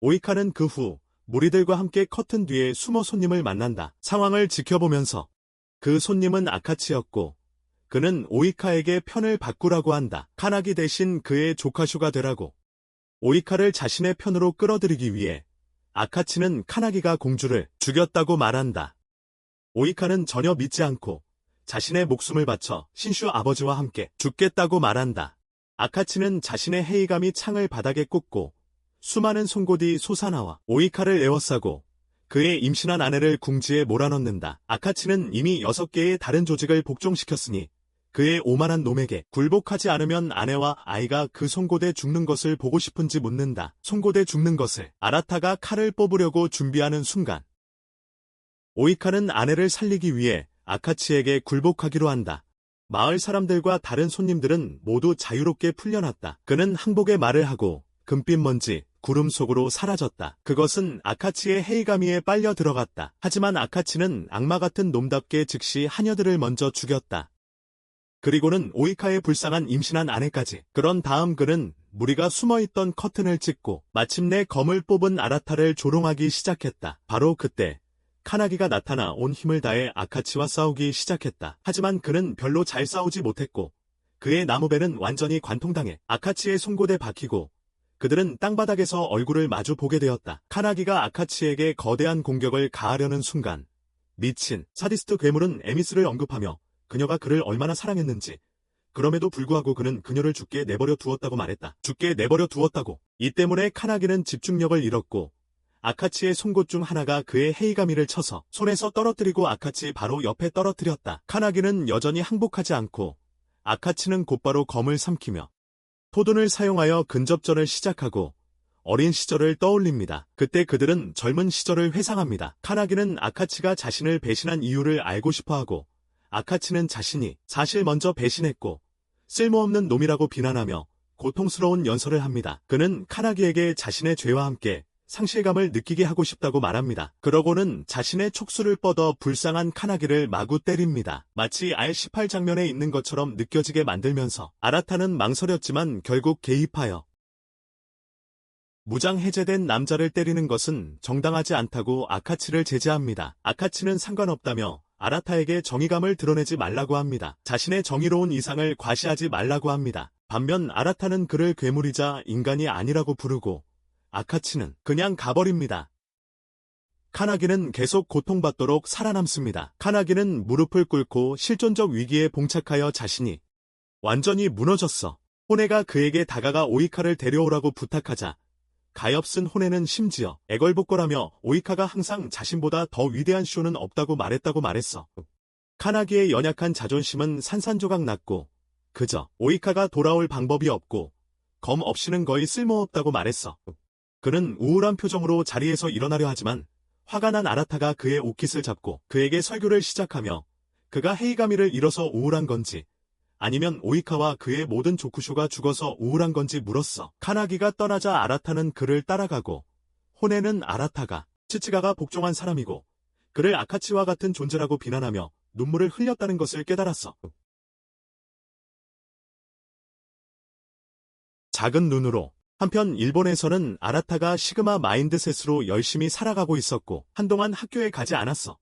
Speaker 1: 오이카는 그 후 무리들과 함께 커튼 뒤에 숨어 손님을 만난다. 상황을 지켜보면서 그 손님은 아카치였고 그는 오이카에게 편을 바꾸라고 한다. 카나기 대신 그의 조카슈가 되라고. 오이카를 자신의 편으로 끌어들이기 위해 아카치는 카나기가 공주를 죽였다고 말한다. 오이카는 전혀 믿지 않고 자신의 목숨을 바쳐 신슈 아버지와 함께 죽겠다고 말한다. 아카치는 자신의 헤이감이 창을 바닥에 꽂고 수많은 송곳이 솟아나와 오이카를 에워싸고 그의 임신한 아내를 궁지에 몰아넣는다. 아카치는 이미 6개의 다른 조직을 복종시켰으니 그의 오만한 놈에게 굴복하지 않으면 아내와 아이가 그 송곳에 죽는 것을 보고 싶은지 묻는다. 송곳에 죽는 것을 아라타가 칼을 뽑으려고 준비하는 순간 오이카는 아내를 살리기 위해 아카치에게 굴복하기로 한다. 마을 사람들과 다른 손님들은 모두 자유롭게 풀려났다. 그는 항복의 말을 하고 금빛 먼지, 구름 속으로 사라졌다. 그것은 아카치의 헤이가미에 빨려 들어갔다. 하지만 아카치는 악마 같은 놈답게 즉시 하녀들을 먼저 죽였다. 그리고는 오이카의 불쌍한 임신한 아내까지. 그런 다음 그는 무리가 숨어있던 커튼을 찢고 마침내 검을 뽑은 아라타를 조롱하기 시작했다. 바로 그때 카나기가 나타나 온 힘을 다해 아카치와 싸우기 시작했다. 하지만 그는 별로 잘 싸우지 못했고 그의 나무배는 완전히 관통당해 아카치의 송곳에 박히고 그들은 땅바닥에서 얼굴을 마주 보게 되었다. 카나기가 아카치에게 거대한 공격을 가하려는 순간 미친 사디스트 괴물은 에미스를 언급하며 그녀가 그를 얼마나 사랑했는지 그럼에도 불구하고 그는 그녀를 죽게 내버려 두었다고 말했다. 죽게 내버려 두었다고. 이 때문에 카나기는 집중력을 잃었고 아카치의 송곳 중 하나가 그의 헤이가미를 쳐서 손에서 떨어뜨리고 아카치 바로 옆에 떨어뜨렸다. 카나기는 여전히 항복하지 않고 아카치는 곧바로 검을 삼키며 토둔을 사용하여 근접전을 시작하고 어린 시절을 떠올립니다. 그때 그들은 젊은 시절을 회상합니다. 카나기는 아카치가 자신을 배신한 이유를 알고 싶어하고 아카치는 자신이 사실 먼저 배신했고 쓸모없는 놈이라고 비난하며 고통스러운 연설을 합니다. 그는 카나기에게 자신의 죄와 함께 상실감을 느끼게 하고 싶다고 말합니다. 그러고는 자신의 촉수를 뻗어 불쌍한 카나기를 마구 때립니다. 마치 R18 장면에 있는 것처럼 느껴지게 만들면서 아라타는 망설였지만 결국 개입하여 무장 해제된 남자를 때리는 것은 정당하지 않다고 아카치를 제지합니다. 아카치는 상관없다며 아라타에게 정의감을 드러내지 말라고 합니다. 자신의 정의로운 이상을 과시하지 말라고 합니다. 반면 아라타는 그를 괴물이자 인간이 아니라고 부르고 아카치는 그냥 가버립니다. 카나기는 계속 고통받도록 살아남습니다. 카나기는 무릎을 꿇고 실존적 위기에 봉착하여 자신이 완전히 무너졌어. 호네가 그에게 다가가 오이카를 데려오라고 부탁하자 가엾은 호네는 심지어 애걸복걸하며 오이카가 항상 자신보다 더 위대한 쇼는 없다고 말했어. 카나기의 연약한 자존심은 산산조각 났고 그저 오이카가 돌아올 방법이 없고 검 없이는 거의 쓸모없다고 말했어. 그는 우울한 표정으로 자리에서 일어나려 하지만 화가 난 아라타가 그의 옷깃을 잡고 그에게 설교를 시작하며 그가 헤이가미를 잃어서 우울한 건지 아니면 오이카와 그의 모든 조쿠쇼가 죽어서 우울한 건지 물었어. 카나기가 떠나자 아라타는 그를 따라가고 호네는 아라타가 치치가가 복종한 사람이고 그를 아카치와 같은 존재라고 비난하며 눈물을 흘렸다는 것을 깨달았어. 작은 눈으로. 한편 일본에서는 아라타가 시그마 마인드셋으로 열심히 살아가고 있었고 한동안 학교에 가지 않았어.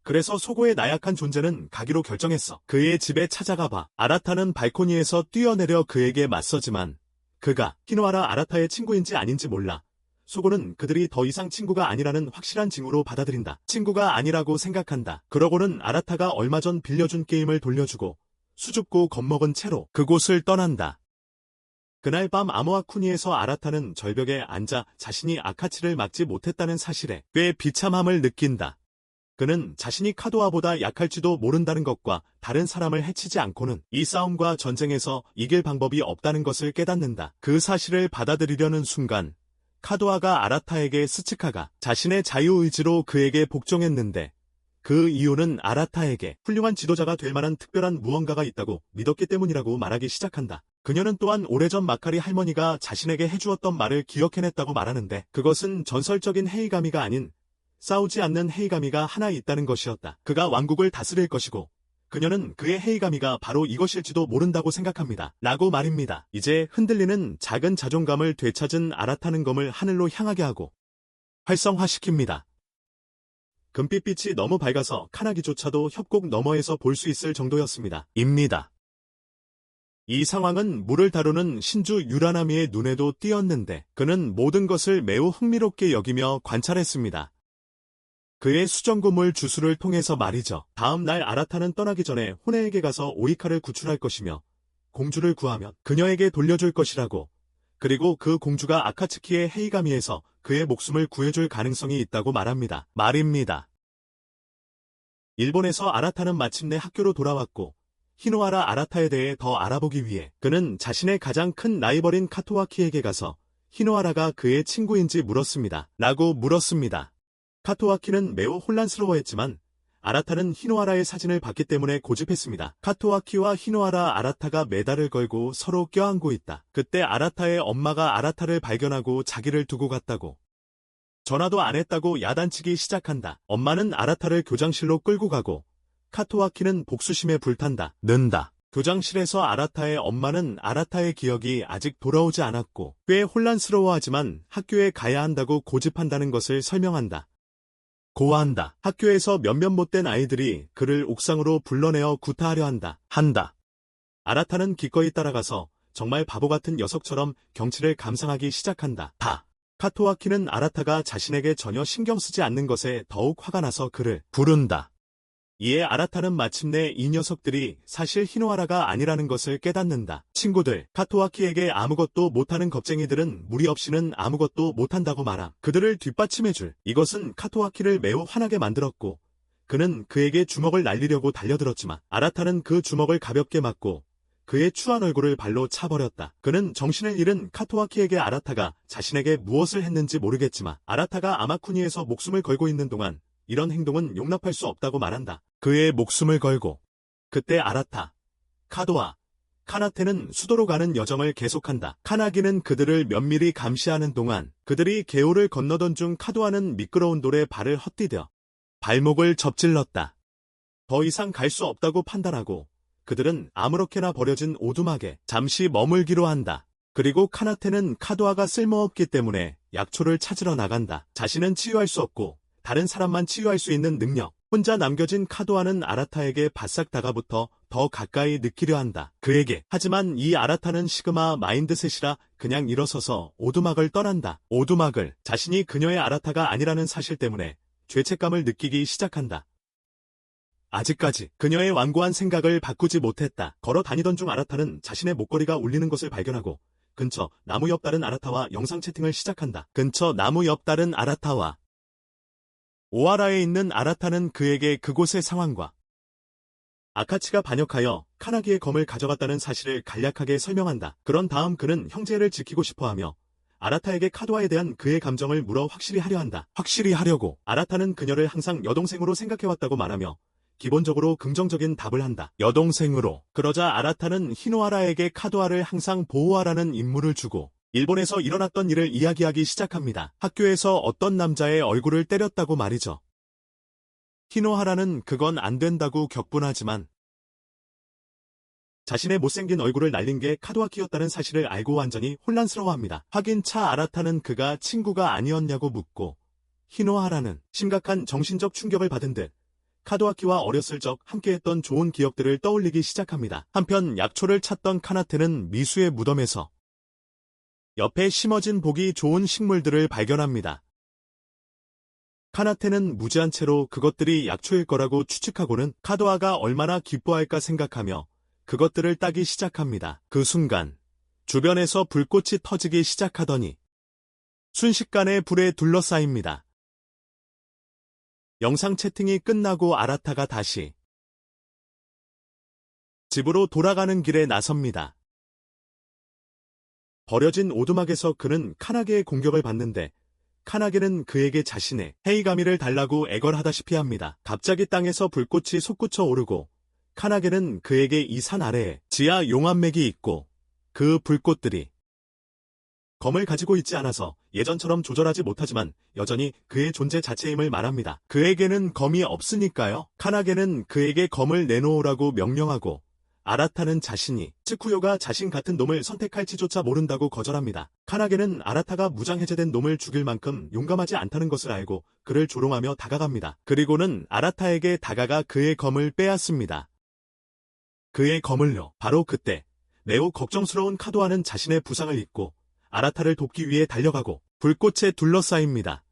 Speaker 1: 그래서 소고의 나약한 존재는 가기로 결정했어. 그의 집에 찾아가 봐. 아라타는 발코니에서 뛰어내려 그에게 맞서지만 그가 히노하라 아라타의 친구인지 아닌지 몰라. 소고는 그들이 더 이상 친구가 아니라는 확실한 징후로 받아들인다. 친구가 아니라고 생각한다. 그러고는 아라타가 얼마 전 빌려준 게임을 돌려주고 수줍고 겁먹은 채로 그곳을 떠난다. 그날 밤 아모아쿠니에서 아라타는 절벽에 앉아 자신이 아카치를 막지 못했다는 사실에 꽤 비참함을 느낀다. 그는 자신이 카도아보다 약할지도 모른다는 것과 다른 사람을 해치지 않고는 이 싸움과 전쟁에서 이길 방법이 없다는 것을 깨닫는다. 그 사실을 받아들이려는 순간 카도아가 아라타에게 스치카가 자신의 자유의지로 그에게 복종했는데 그 이유는 아라타에게 훌륭한 지도자가 될 만한 특별한 무언가가 있다고 믿었기 때문이라고 말하기 시작한다. 그녀는 또한 오래전 마카리 할머니가 자신에게 해주었던 말을 기억해냈다고 말하는데 그것은 전설적인 헤이가미가 아닌 싸우지 않는 헤이가미가 하나 있다는 것이었다. 그가 왕국을 다스릴 것이고 그녀는 그의 헤이가미가 바로 이것일지도 모른다고 생각합니다. 라고 말입니다. 이제 흔들리는 작은 자존감을 되찾은 아라타는 검을 하늘로 향하게 하고 활성화시킵니다. 금빛빛이 너무 밝아서 카나기조차도 협곡 너머에서 볼 수 있을 정도였습니다. 이 상황은 물을 다루는 신주 유라나미의 눈에도 띄었는데 그는 모든 것을 매우 흥미롭게 여기며 관찰했습니다. 그의 수정구물 주술을 통해서 말이죠. 다음 날 아라타는 떠나기 전에 호네에게 가서 오이카를 구출할 것이며 공주를 구하면 그녀에게 돌려줄 것이라고 그리고 그 공주가 아카츠키의 헤이가미에서 그의 목숨을 구해줄 가능성이 있다고 말합니다. 일본에서 아라타는 마침내 학교로 돌아왔고 히노하라 아라타에 대해 더 알아보기 위해 그는 자신의 가장 큰 라이벌인 카토와키에게 가서 히노하라가 그의 친구인지 물었습니다. 카토와키는 매우 혼란스러워했지만 아라타는 히노하라의 사진을 봤기 때문에 고집했습니다. 카토와키와 히노하라 아라타가 메달을 걸고 서로 껴안고 있다. 그때 아라타의 엄마가 아라타를 발견하고 자기를 두고 갔다고 전화도 안 했다고 야단치기 시작한다. 엄마는 아라타를 교장실로 끌고 가고 카토와키는 복수심에 불탄다. 교장실에서 아라타의 엄마는 아라타의 기억이 아직 돌아오지 않았고 꽤 혼란스러워하지만 학교에 가야 한다고 고집한다는 것을 설명한다. 고아한다. 학교에서 몇몇 못된 아이들이 그를 옥상으로 불러내어 구타하려 한다. 아라타는 기꺼이 따라가서 정말 바보 같은 녀석처럼 경치를 감상하기 시작한다. 카토와키는 아라타가 자신에게 전혀 신경 쓰지 않는 것에 더욱 화가 나서 그를 부른다. 이에 아라타는 마침내 이 녀석들이 사실 히노하라가 아니라는 것을 깨닫는다. 친구들, 카토와키에게 아무것도 못하는 겁쟁이들은 무리 없이는 아무것도 못한다고 말함. 그들을 뒷받침해줄. 이것은 카토와키를 매우 화나게 만들었고 그는 그에게 주먹을 날리려고 달려들었지만 아라타는 그 주먹을 가볍게 맞고 그의 추한 얼굴을 발로 차버렸다. 그는 정신을 잃은 카토와키에게 아라타가 자신에게 무엇을 했는지 모르겠지만 아라타가 아마쿠니에서 목숨을 걸고 있는 동안 이런 행동은 용납할 수 없다고 말한다. 그의 목숨을 걸고 그때 아라타, 카도아, 카나테는 수도로 가는 여정을 계속한다. 카나기는 그들을 면밀히 감시하는 동안 그들이 개울을 건너던 중 카도아는 미끄러운 돌에 발을 헛디뎌 발목을 접질렀다. 더 이상 갈 수 없다고 판단하고 그들은 아무렇게나 버려진 오두막에 잠시 머물기로 한다. 그리고 카나테는 카도아가 쓸모없기 때문에 약초를 찾으러 나간다. 자신은 치유할 수 없고 다른 사람만 치유할 수 있는 능력. 혼자 남겨진 카도아는 아라타에게 바싹 다가붙어 더 가까이 느끼려 한다. 그에게. 하지만 이 아라타는 시그마 마인드셋이라 그냥 일어서서 오두막을 떠난다. 오두막을. 자신이 그녀의 아라타가 아니라는 사실 때문에 죄책감을 느끼기 시작한다. 아직까지 그녀의 완고한 생각을 바꾸지 못했다. 걸어 다니던 중 아라타는 자신의 목걸이가 울리는 것을 발견하고 근처 나무 옆 다른 아라타와 영상 채팅을 시작한다. 근처 나무 옆 다른 아라타와 오하라에 있는 아라타는 그에게 그곳의 상황과 아카치가 반역하여 카나기의 검을 가져갔다는 사실을 간략하게 설명한다. 그런 다음 그는 형제를 지키고 싶어하며 아라타에게 카도아에 대한 그의 감정을 물어 확실히 하려 한다. 확실히 하려고 아라타는 그녀를 항상 여동생으로 생각해왔다고 말하며 기본적으로 긍정적인 답을 한다. 여동생으로. 그러자 아라타는 히노하라에게 카도아를 항상 보호하라는 임무를 주고 일본에서 일어났던 일을 이야기하기 시작합니다. 학교에서 어떤 남자의 얼굴을 때렸다고 말이죠. 히노하라는 그건 안 된다고 격분하지만 자신의 못생긴 얼굴을 날린 게 카도아키였다는 사실을 알고 완전히 혼란스러워합니다. 확인차 아라타는 그가 친구가 아니었냐고 묻고 히노하라는 심각한 정신적 충격을 받은 듯 카도아키와 어렸을 적 함께했던 좋은 기억들을 떠올리기 시작합니다. 한편 약초를 찾던 카나테는 미수의 무덤에서 옆에 심어진 보기 좋은 식물들을 발견합니다. 카나테는 무지한 채로 그것들이 약초일 거라고 추측하고는 카도아가 얼마나 기뻐할까 생각하며 그것들을 따기 시작합니다. 그 순간 주변에서 불꽃이 터지기 시작하더니 순식간에 불에 둘러싸입니다. 영상 채팅이 끝나고 아라타가 다시 집으로 돌아가는 길에 나섭니다. 버려진 오두막에서 그는 카나게의 공격을 받는데 카나게는 그에게 자신의 헤이가미를 달라고 애걸하다시피 합니다. 갑자기 땅에서 불꽃이 솟구쳐 오르고 카나게는 그에게 이 산 아래에 지하 용암맥이 있고 그 불꽃들이 검을 가지고 있지 않아서 예전처럼 조절하지 못하지만 여전히 그의 존재 자체임을 말합니다. 그에게는 검이 없으니까요. 카나게는 그에게 검을 내놓으라고 명령하고 아라타는 자신이 츠쿠요가 자신 같은 놈을 선택할지조차 모른다고 거절합니다. 카나게는 아라타가 무장 해제된 놈을 죽일 만큼 용감하지 않다는 것을 알고 그를 조롱하며 다가갑니다. 그리고는 아라타에게 다가가 그의 검을 빼앗습니다. 그의 검을요. 바로 그때 매우 걱정스러운 카도아는 자신의 부상을 입고 아라타를 돕기 위해 달려가고 불꽃에 둘러싸입니다.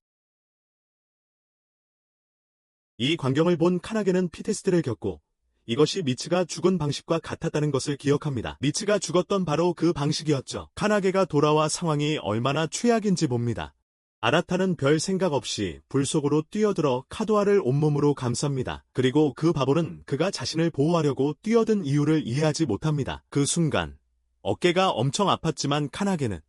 Speaker 1: 이 광경을 본 카나게는 피테스트를 겪고 이것이 미츠가 죽은 방식과 같았다는 것을 기억합니다. 미츠가 죽었던 바로 그 방식이었죠. 카나게가 돌아와 상황이 얼마나 최악인지 봅니다. 아라타는 별 생각 없이 불 속으로 뛰어들어 카도아를 온몸으로 감쌉니다. 그리고 그 바보는 그가 자신을 보호하려고 뛰어든 이유를 이해하지 못합니다. 그 순간 어깨가 엄청 아팠지만 카나게는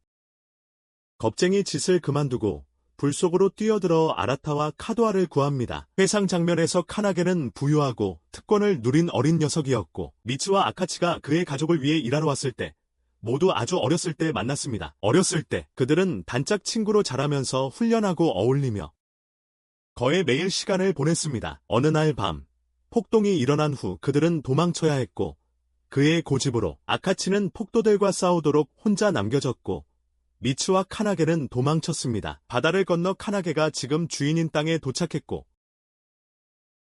Speaker 1: 겁쟁이 짓을 그만두고 불 속으로 뛰어들어 아라타와 카도아를 구합니다. 회상 장면에서 카나게는 부유하고 특권을 누린 어린 녀석이었고 미츠와 아카치가 그의 가족을 위해 일하러 왔을 때 모두 아주 어렸을 때 만났습니다. 어렸을 때 그들은 단짝 친구로 자라면서 훈련하고 어울리며 거의 매일 시간을 보냈습니다. 어느 날 밤 폭동이 일어난 후 그들은 도망쳐야 했고 그의 고집으로 아카치는 폭도들과 싸우도록 혼자 남겨졌고 미츠와 카나게는 도망쳤습니다. 바다를 건너 카나게가 지금 주인인 땅에 도착했고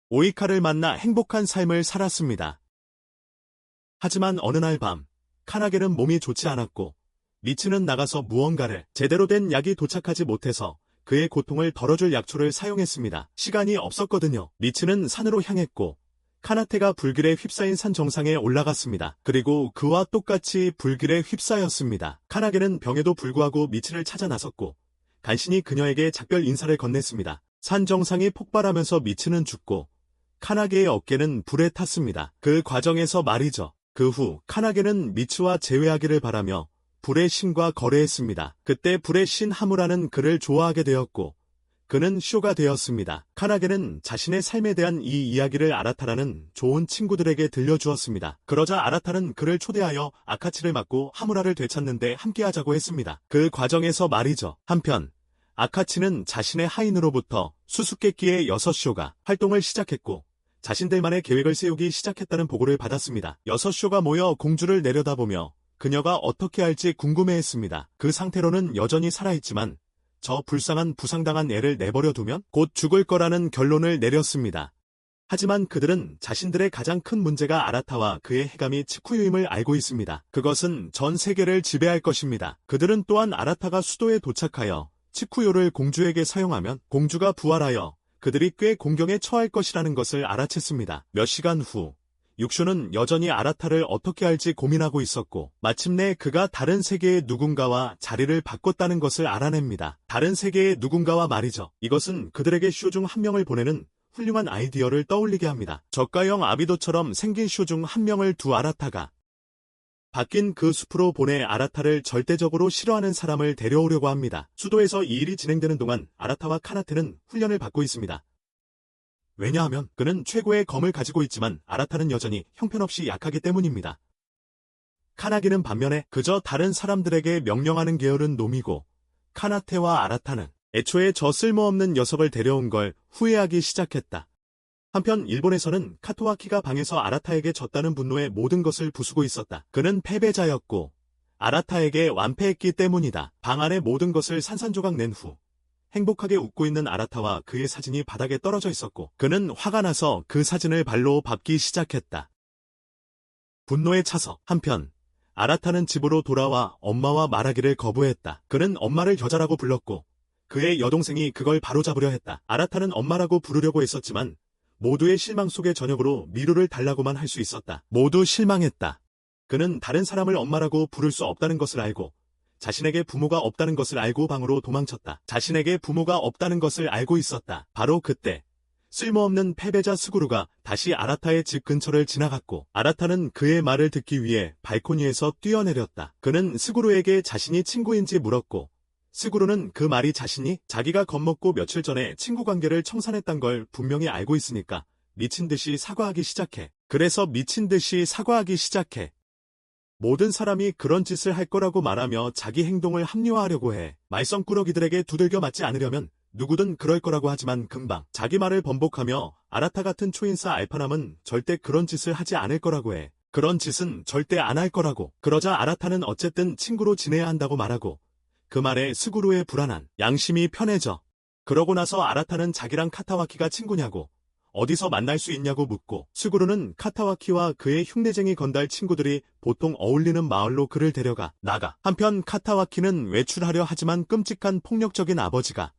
Speaker 1: 오이카를 만나 행복한 삶을 살았습니다. 하지만 어느 날 밤 카나게는 몸이 좋지 않았고 미츠는 나가서 무언가를 제대로 된 약이 도착하지 못해서 그의 고통을 덜어줄 약초를 사용했습니다. 시간이 없었거든요. 미츠는 산으로 향했고 카나테가 불길에 휩싸인 산 정상에 올라갔습니다. 그리고 그와 똑같이 불길에 휩싸였습니다. 카나게는 병에도 불구하고 미츠를 찾아 나섰고 간신히 그녀에게 작별 인사를 건넸습니다. 산 정상이 폭발하면서 미츠는 죽고 카나게의 어깨는 불에 탔습니다. 그 과정에서 말이죠. 그 후 카나게는 미츠와 재회하기를 바라며 불의 신과 거래했습니다. 그때 불의 신 하무라는 그를 좋아하게 되었고 그는 쇼가 되었습니다. 카나게는 자신의 삶에 대한 이 이야기를 아라타라는 좋은 친구들에게 들려주었습니다. 그러자 아라타는 그를 초대하여 아카치를 맡고 하무라를 되찾는데 함께하자고 했습니다. 그 과정에서 말이죠. 한편 아카치는 자신의 하인으로부터 수수께끼의 6쇼가 활동을 시작했고 자신들만의 계획을 세우기 시작했다는 보고를 받았습니다. 6쇼가 모여 공주를 내려다보며 그녀가 어떻게 할지 궁금해했습니다. 그 상태로는 여전히 살아있지만 저 불쌍한 부상당한 애를 내버려 두면 곧 죽을 거라는 결론을 내렸습니다. 하지만 그들은 자신들의 가장 큰 문제가 아라타와 그의 해감이 치쿠유임을 알고 있습니다. 그것은 전 세계를 지배할 것입니다. 그들은 또한 아라타가 수도에 도착하여 치쿠요를 공주에게 사용하면 공주가 부활하여 그들이 꽤 공경에 처할 것이라는 것을 알아챘습니다. 몇 시간 후 육슈는 여전히 아라타를 어떻게 할지 고민하고 있었고 마침내 그가 다른 세계의 누군가와 자리를 바꿨다는 것을 알아냅니다. 다른 세계의 누군가와 말이죠. 이것은 그들에게 쇼 중 한 명을 보내는 훌륭한 아이디어를 떠올리게 합니다. 저가형 아비도처럼 생긴 쇼 중 한 명을 두 아라타가 바뀐 그 숲으로 보내 아라타를 절대적으로 싫어하는 사람을 데려오려고 합니다. 수도에서 이 일이 진행되는 동안 아라타와 카나테는 훈련을 받고 있습니다. 왜냐하면 그는 최고의 검을 가지고 있지만 아라타는 여전히 형편없이 약하기 때문입니다. 카나기는 반면에 그저 다른 사람들에게 명령하는 게으른 놈이고 카나테와 아라타는 애초에 저 쓸모없는 녀석을 데려온 걸 후회하기 시작했다. 한편 일본에서는 카토아키가 방에서 아라타에게 졌다는 분노에 모든 것을 부수고 있었다. 그는 패배자였고 아라타에게 완패했기 때문이다. 방 안의 모든 것을 산산조각 낸 후 행복하게 웃고 있는 아라타와 그의 사진이 바닥에 떨어져 있었고 그는 화가 나서 그 사진을 발로 밟기 시작했다. 분노에 차서 한편 아라타는 집으로 돌아와 엄마와 말하기를 거부했다. 그는 엄마를 여자라고 불렀고 그의 여동생이 그걸 바로잡으려 했다. 아라타는 엄마라고 부르려고 했었지만 모두의 실망 속의 저녁으로 미루를 달라고만 할 수 있었다. 모두 실망했다. 그는 다른 사람을 엄마라고 부를 수 없다는 것을 알고 자신에게 부모가 없다는 것을 알고 방으로 도망쳤다. 자신에게 부모가 없다는 것을 알고 있었다. 바로 그때 쓸모없는 패배자 스구루가 다시 아라타의 집 근처를 지나갔고 아라타는 그의 말을 듣기 위해 발코니에서 뛰어내렸다. 그는 스구루에게 자신이 친구인지 물었고 스구루는 그 말이 자신이 자기가 겁먹고 며칠 전에 친구 관계를 청산했단 걸 분명히 알고 있으니까 미친 듯이 사과하기 시작해. 그래서 미친 듯이 사과하기 시작해. 모든 사람이 그런 짓을 할 거라고 말하며 자기 행동을 합리화하려고 해. 말썽꾸러기들에게 두들겨 맞지 않으려면 누구든 그럴 거라고 하지만 금방 자기 말을 번복하며 아라타 같은 초인사 알파남은 절대 그런 짓을 하지 않을 거라고 해. 그런 짓은 절대 안 할 거라고. 그러자 아라타는 어쨌든 친구로 지내야 한다고 말하고 그 말에 스구루의 불안한 양심이 편해져. 그러고 나서 아라타는 자기랑 카타와키가 친구냐고 어디서 만날 수 있냐고 묻고 스구루는 카타와키와 그의 흉내쟁이 건달 친구들이 보통 어울리는 마을로 그를 데려가 나가. 한편 카타와키는 외출하려 하지만 끔찍한 폭력적인 아버지가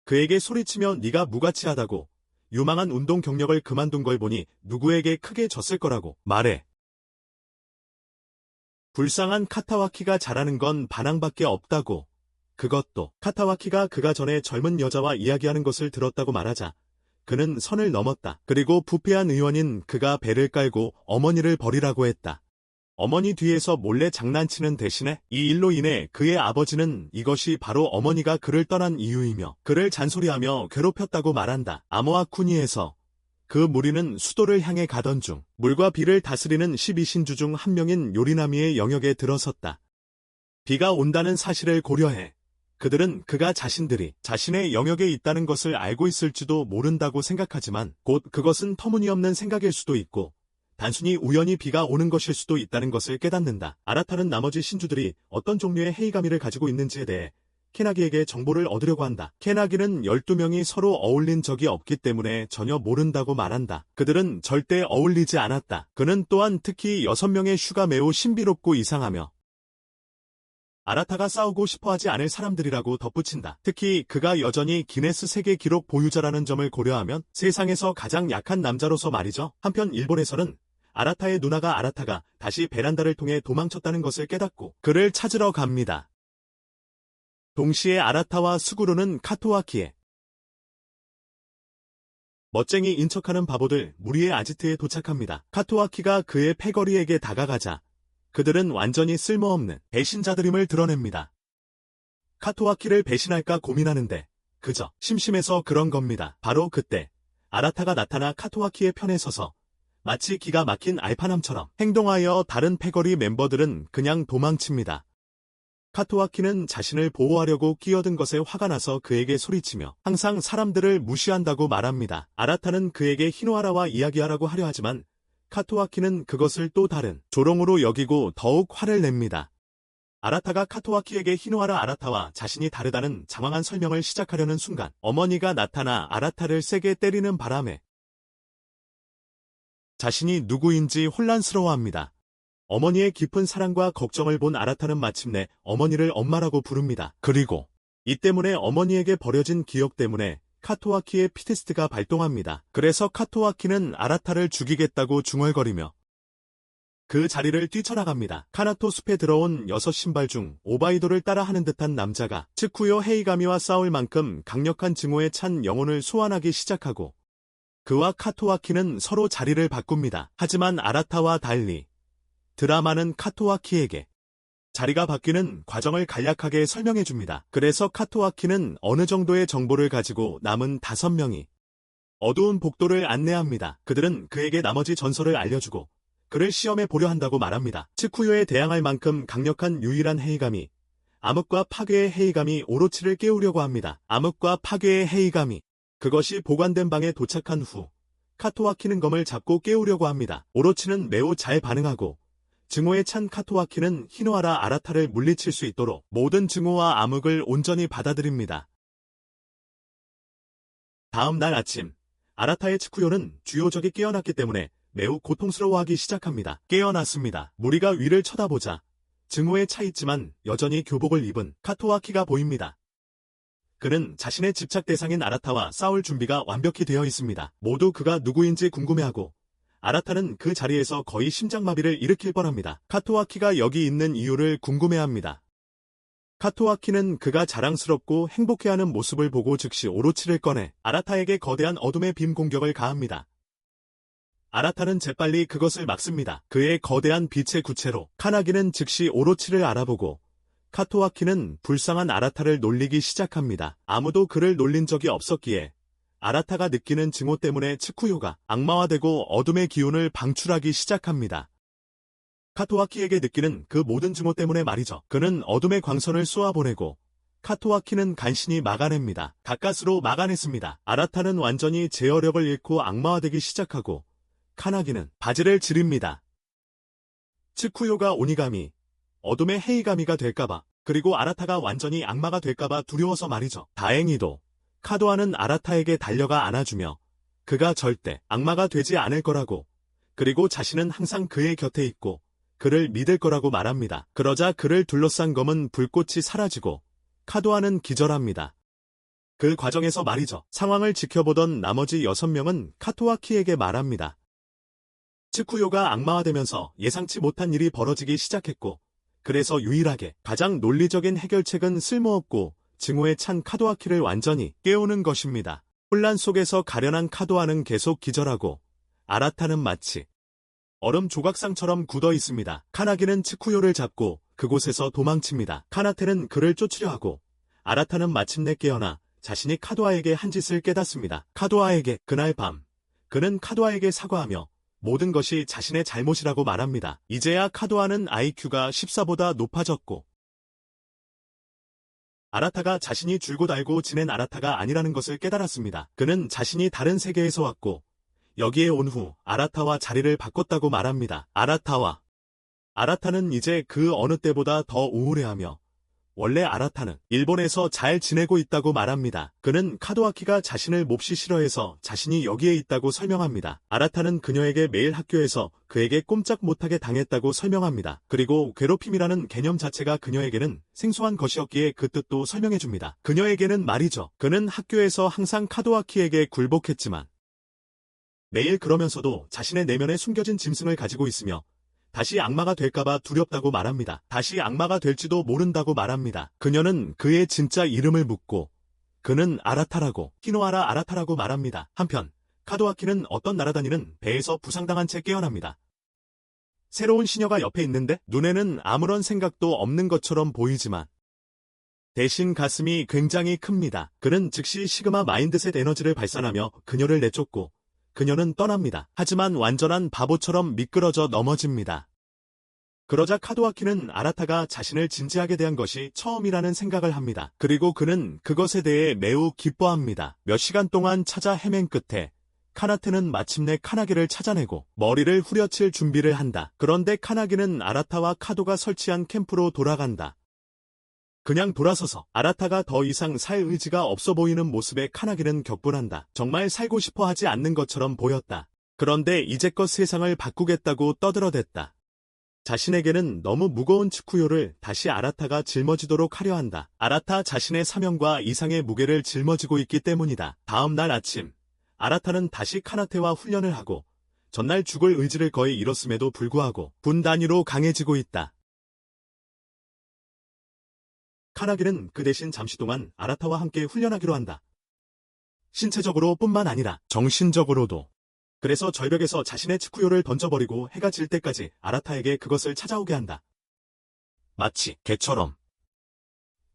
Speaker 1: 그에게 소리치며 네가 무가치하다고 유망한 운동 경력을 그만둔 걸 보니 누구에게 크게 졌을 거라고 말해. 불쌍한 카타와키가 잘하는 건 반항밖에 없다고. 그것도 카타와키가 그가 전에 젊은 여자와 이야기하는 것을 들었다고 말하자 그는 선을 넘었다. 그리고 부패한 의원인 그가 배를 깔고 어머니를 버리라고 했다. 어머니 뒤에서 몰래 장난치는 대신에 이 일로 인해 그의 아버지는 이것이 바로 어머니가 그를 떠난 이유이며 그를 잔소리하며 괴롭혔다고 말한다. 아모아쿠니에서 그 무리는 수도를 향해 가던 중 물과 비를 다스리는 12신주 중 한 명인 요리나미의 영역에 들어섰다. 비가 온다는 사실을 고려해 그들은 그가 자신들이 자신의 영역에 있다는 것을 알고 있을지도 모른다고 생각하지만 곧 그것은 터무니없는 생각일 수도 있고 단순히 우연히 비가 오는 것일 수도 있다는 것을 깨닫는다. 아라타는 나머지 신주들이 어떤 종류의 헤이가미를 가지고 있는지에 대해 케나기에게 정보를 얻으려고 한다. 케나기는 12명이 서로 어울린 적이 없기 때문에 전혀 모른다고 말한다. 그들은 절대 어울리지 않았다. 그는 또한 특히 6명의 슈가 매우 신비롭고 이상하며 아라타가 싸우고 싶어하지 않을 사람들이라고 덧붙인다. 특히 그가 여전히 기네스 세계 기록 보유자라는 점을 고려하면 세상에서 가장 약한 남자로서 말이죠. 한편 일본에서는 아라타의 누나가 아라타가 다시 베란다를 통해 도망쳤다는 것을 깨닫고 그를 찾으러 갑니다. 동시에 아라타와 스구루는 카토와키에 멋쟁이 인척하는 바보들 무리의 아지트에 도착합니다. 카토와키가 그의 패거리에게 다가가자 그들은 완전히 쓸모없는 배신자들임을 드러냅니다. 카토와키를 배신할까 고민하는데 그저 심심해서 그런 겁니다. 바로 그때 아라타가 나타나 카토와키의 편에 서서 마치 기가 막힌 알파남처럼 행동하여 다른 패거리 멤버들은 그냥 도망칩니다. 카토와키는 자신을 보호하려고 끼어든 것에 화가 나서 그에게 소리치며 항상 사람들을 무시한다고 말합니다. 아라타는 그에게 히노하라와 이야기하라고 하려 하지만 카토아키는 그것을 또 다른 조롱으로 여기고 더욱 화를 냅니다. 아라타가 카토아키에게 히노하라 아라타와 자신이 다르다는 장황한 설명을 시작하려는 순간 어머니가 나타나 아라타를 세게 때리는 바람에 자신이 누구인지 혼란스러워합니다. 어머니의 깊은 사랑과 걱정을 본 아라타는 마침내 어머니를 엄마라고 부릅니다. 그리고 이 때문에 어머니에게 버려진 기억 때문에 카토아키의 피테스트가 발동합니다. 그래서 카토아키는 아라타를 죽이겠다고 중얼거리며 그 자리를 뛰쳐나갑니다. 카나토 숲에 들어온 6신발 중 오바이도를 따라하는 듯한 남자가 츠쿠요 헤이가미와 싸울 만큼 강력한 증오에 찬 영혼을 소환하기 시작하고 그와 카토아키는 서로 자리를 바꿉니다. 하지만 아라타와 달리 드라마는 카토아키에게 자리가 바뀌는 과정을 간략하게 설명해줍니다. 그래서 카토아키는 어느 정도의 정보를 가지고 남은 5명이 어두운 복도를 안내합니다. 그들은 그에게 나머지 전설을 알려주고 그를 시험해 보려 한다고 말합니다. 츠쿠요에 대항할 만큼 강력한 유일한 헤이가미, 암흑과 파괴의 헤이가미 오로치를 깨우려고 합니다. 암흑과 파괴의 헤이가미, 그것이 보관된 방에 도착한 후 카토아키는 검을 잡고 깨우려고 합니다. 오로치는 매우 잘 반응하고 증오에 찬 카토아키는 히노하라 아라타를 물리칠 수 있도록 모든 증오와 암흑을 온전히 받아들입니다. 다음 날 아침, 아라타의 츠쿠요는 주요 적이 깨어났기 때문에 매우 고통스러워하기 시작합니다. 깨어났습니다. 무리가 위를 쳐다보자 증오에 차 있지만 여전히 교복을 입은 카토아키가 보입니다. 그는 자신의 집착 대상인 아라타와 싸울 준비가 완벽히 되어 있습니다. 모두 그가 누구인지 궁금해하고 아라타는 그 자리에서 거의 심장마비를 일으킬 뻔합니다. 카토아키가 여기 있는 이유를 궁금해합니다. 카토아키는 그가 자랑스럽고 행복해하는 모습을 보고 즉시 오로치를 꺼내 아라타에게 거대한 어둠의 빔 공격을 가합니다. 아라타는 재빨리 그것을 막습니다. 그의 거대한 빛의 구체로 카나기는 즉시 오로치를 알아보고 카토아키는 불쌍한 아라타를 놀리기 시작합니다. 아무도 그를 놀린 적이 없었기에 아라타가 느끼는 증오 때문에 츠쿠요가 악마화되고 어둠의 기운을 방출하기 시작합니다. 카토아키에게 느끼는 그 모든 증오 때문에 말이죠. 그는 어둠의 광선을 쏘아보내고 카토아키는 간신히 막아냅니다. 가까스로 막아냈습니다. 아라타는 완전히 제어력을 잃고 악마화되기 시작하고 카나기는 바지를 지릅니다. 츠쿠요가 오니가미, 어둠의 헤이가미가 될까봐, 그리고 아라타가 완전히 악마가 될까봐 두려워서 말이죠. 다행히도 카도아는 아라타에게 달려가 안아주며 그가 절대 악마가 되지 않을 거라고, 그리고 자신은 항상 그의 곁에 있고 그를 믿을 거라고 말합니다. 그러자 그를 둘러싼 검은 불꽃이 사라지고 카도아는 기절합니다. 그 과정에서 말이죠. 상황을 지켜보던 나머지 6명은 카토아키에게 말합니다. 츠쿠요가 악마화되면서 예상치 못한 일이 벌어지기 시작했고, 그래서 유일하게 가장 논리적인 해결책은 쓸모없고 증오에 찬 카도아키를 완전히 깨우는 것입니다. 혼란 속에서 가련한 카도아는 계속 기절하고 아라타는 마치 얼음 조각상처럼 굳어 있습니다. 카나기는 츠쿠요를 잡고 그곳에서 도망칩니다. 카나테는 그를 쫓으려 하고 아라타는 마침내 깨어나 자신이 카도아에게 한 짓을 깨닫습니다. 카도아에게 그날 밤 그는 카도아에게 사과하며 모든 것이 자신의 잘못이라고 말합니다. 이제야 카도아는 IQ가 14보다 높아졌고 아라타가 자신이 줄곧 알고 지낸 아라타가 아니라는 것을 깨달았습니다. 그는 자신이 다른 세계에서 왔고 여기에 온 후 아라타와 자리를 바꿨다고 말합니다. 아라타는 이제 그 어느 때보다 더 우울해하며 원래 아라타는 일본에서 잘 지내고 있다고 말합니다. 그는 카도아키가 자신을 몹시 싫어해서 자신이 여기에 있다고 설명합니다. 아라타는 그녀에게 매일 학교에서 그에게 꼼짝 못하게 당했다고 설명합니다. 그리고 괴롭힘이라는 개념 자체가 그녀에게는 생소한 것이었기에 그 뜻도 설명해줍니다. 그녀에게는 말이죠. 그는 학교에서 항상 카도아키에게 굴복했지만 매일 그러면서도 자신의 내면에 숨겨진 짐승을 가지고 있으며 다시 악마가 될까봐 두렵다고 말합니다. 다시 악마가 될지도 모른다고 말합니다. 그녀는 그의 진짜 이름을 묻고 그는 아라타라고, 히노하라 아라타라고 말합니다. 한편 카도아키는 어떤 날아다니는 배에서 부상당한 채 깨어납니다. 새로운 시녀가 옆에 있는데 눈에는 아무런 생각도 없는 것처럼 보이지만 대신 가슴이 굉장히 큽니다. 그는 즉시 시그마 마인드셋 에너지를 발산하며 그녀를 내쫓고 그녀는 떠납니다. 하지만 완전한 바보처럼 미끄러져 넘어집니다. 그러자 카도아키는 아라타가 자신을 진지하게 대한 것이 처음이라는 생각을 합니다. 그리고 그는 그것에 대해 매우 기뻐합니다. 몇 시간 동안 찾아 헤맨 끝에 카나테는 마침내 카나기를 찾아내고 머리를 후려칠 준비를 한다. 그런데 카나기는 아라타와 카도가 설치한 캠프로 돌아간다. 그냥 돌아서서 아라타가 더 이상 살 의지가 없어 보이는 모습에 카나기는 격분한다. 정말 살고 싶어 하지 않는 것처럼 보였다. 그런데 이제껏 세상을 바꾸겠다고 떠들어댔다. 자신에게는 너무 무거운 츠쿠요를 다시 아라타가 짊어지도록 하려 한다. 아라타 자신의 사명과 이상의 무게를 짊어지고 있기 때문이다. 다음 날 아침, 아라타는 다시 카나테와 훈련을 하고 전날 죽을 의지를 거의 잃었음에도 불구하고 분 단위로 강해지고 있다. 카나기는 그 대신 잠시 동안 아라타와 함께 훈련하기로 한다. 신체적으로 뿐만 아니라 정신적으로도. 그래서 절벽에서 자신의 츠쿠요를 던져버리고 해가 질 때까지 아라타에게 그것을 찾아오게 한다. 마치 개처럼.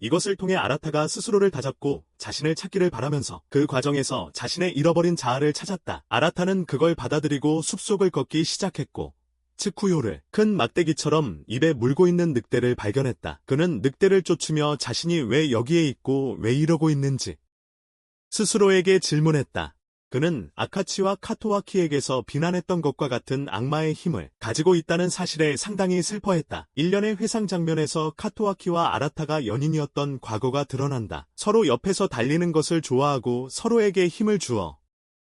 Speaker 1: 이것을 통해 아라타가 스스로를 다잡고 자신을 찾기를 바라면서 그 과정에서 자신의 잃어버린 자아를 찾았다. 아라타는 그걸 받아들이고 숲속을 걷기 시작했고 츠쿠요를 큰 막대기처럼 입에 물고 있는 늑대를 발견했다. 그는 늑대를 쫓으며 자신이 왜 여기에 있고 왜 이러고 있는지 스스로에게 질문했다. 그는 아카치와 카토와키에게서 비난했던 것과 같은 악마의 힘을 가지고 있다는 사실에 상당히 슬퍼했다. 일련의 회상 장면에서 카토와키와 아라타가 연인이었던 과거가 드러난다. 서로 옆에서 달리는 것을 좋아하고 서로에게 힘을 주어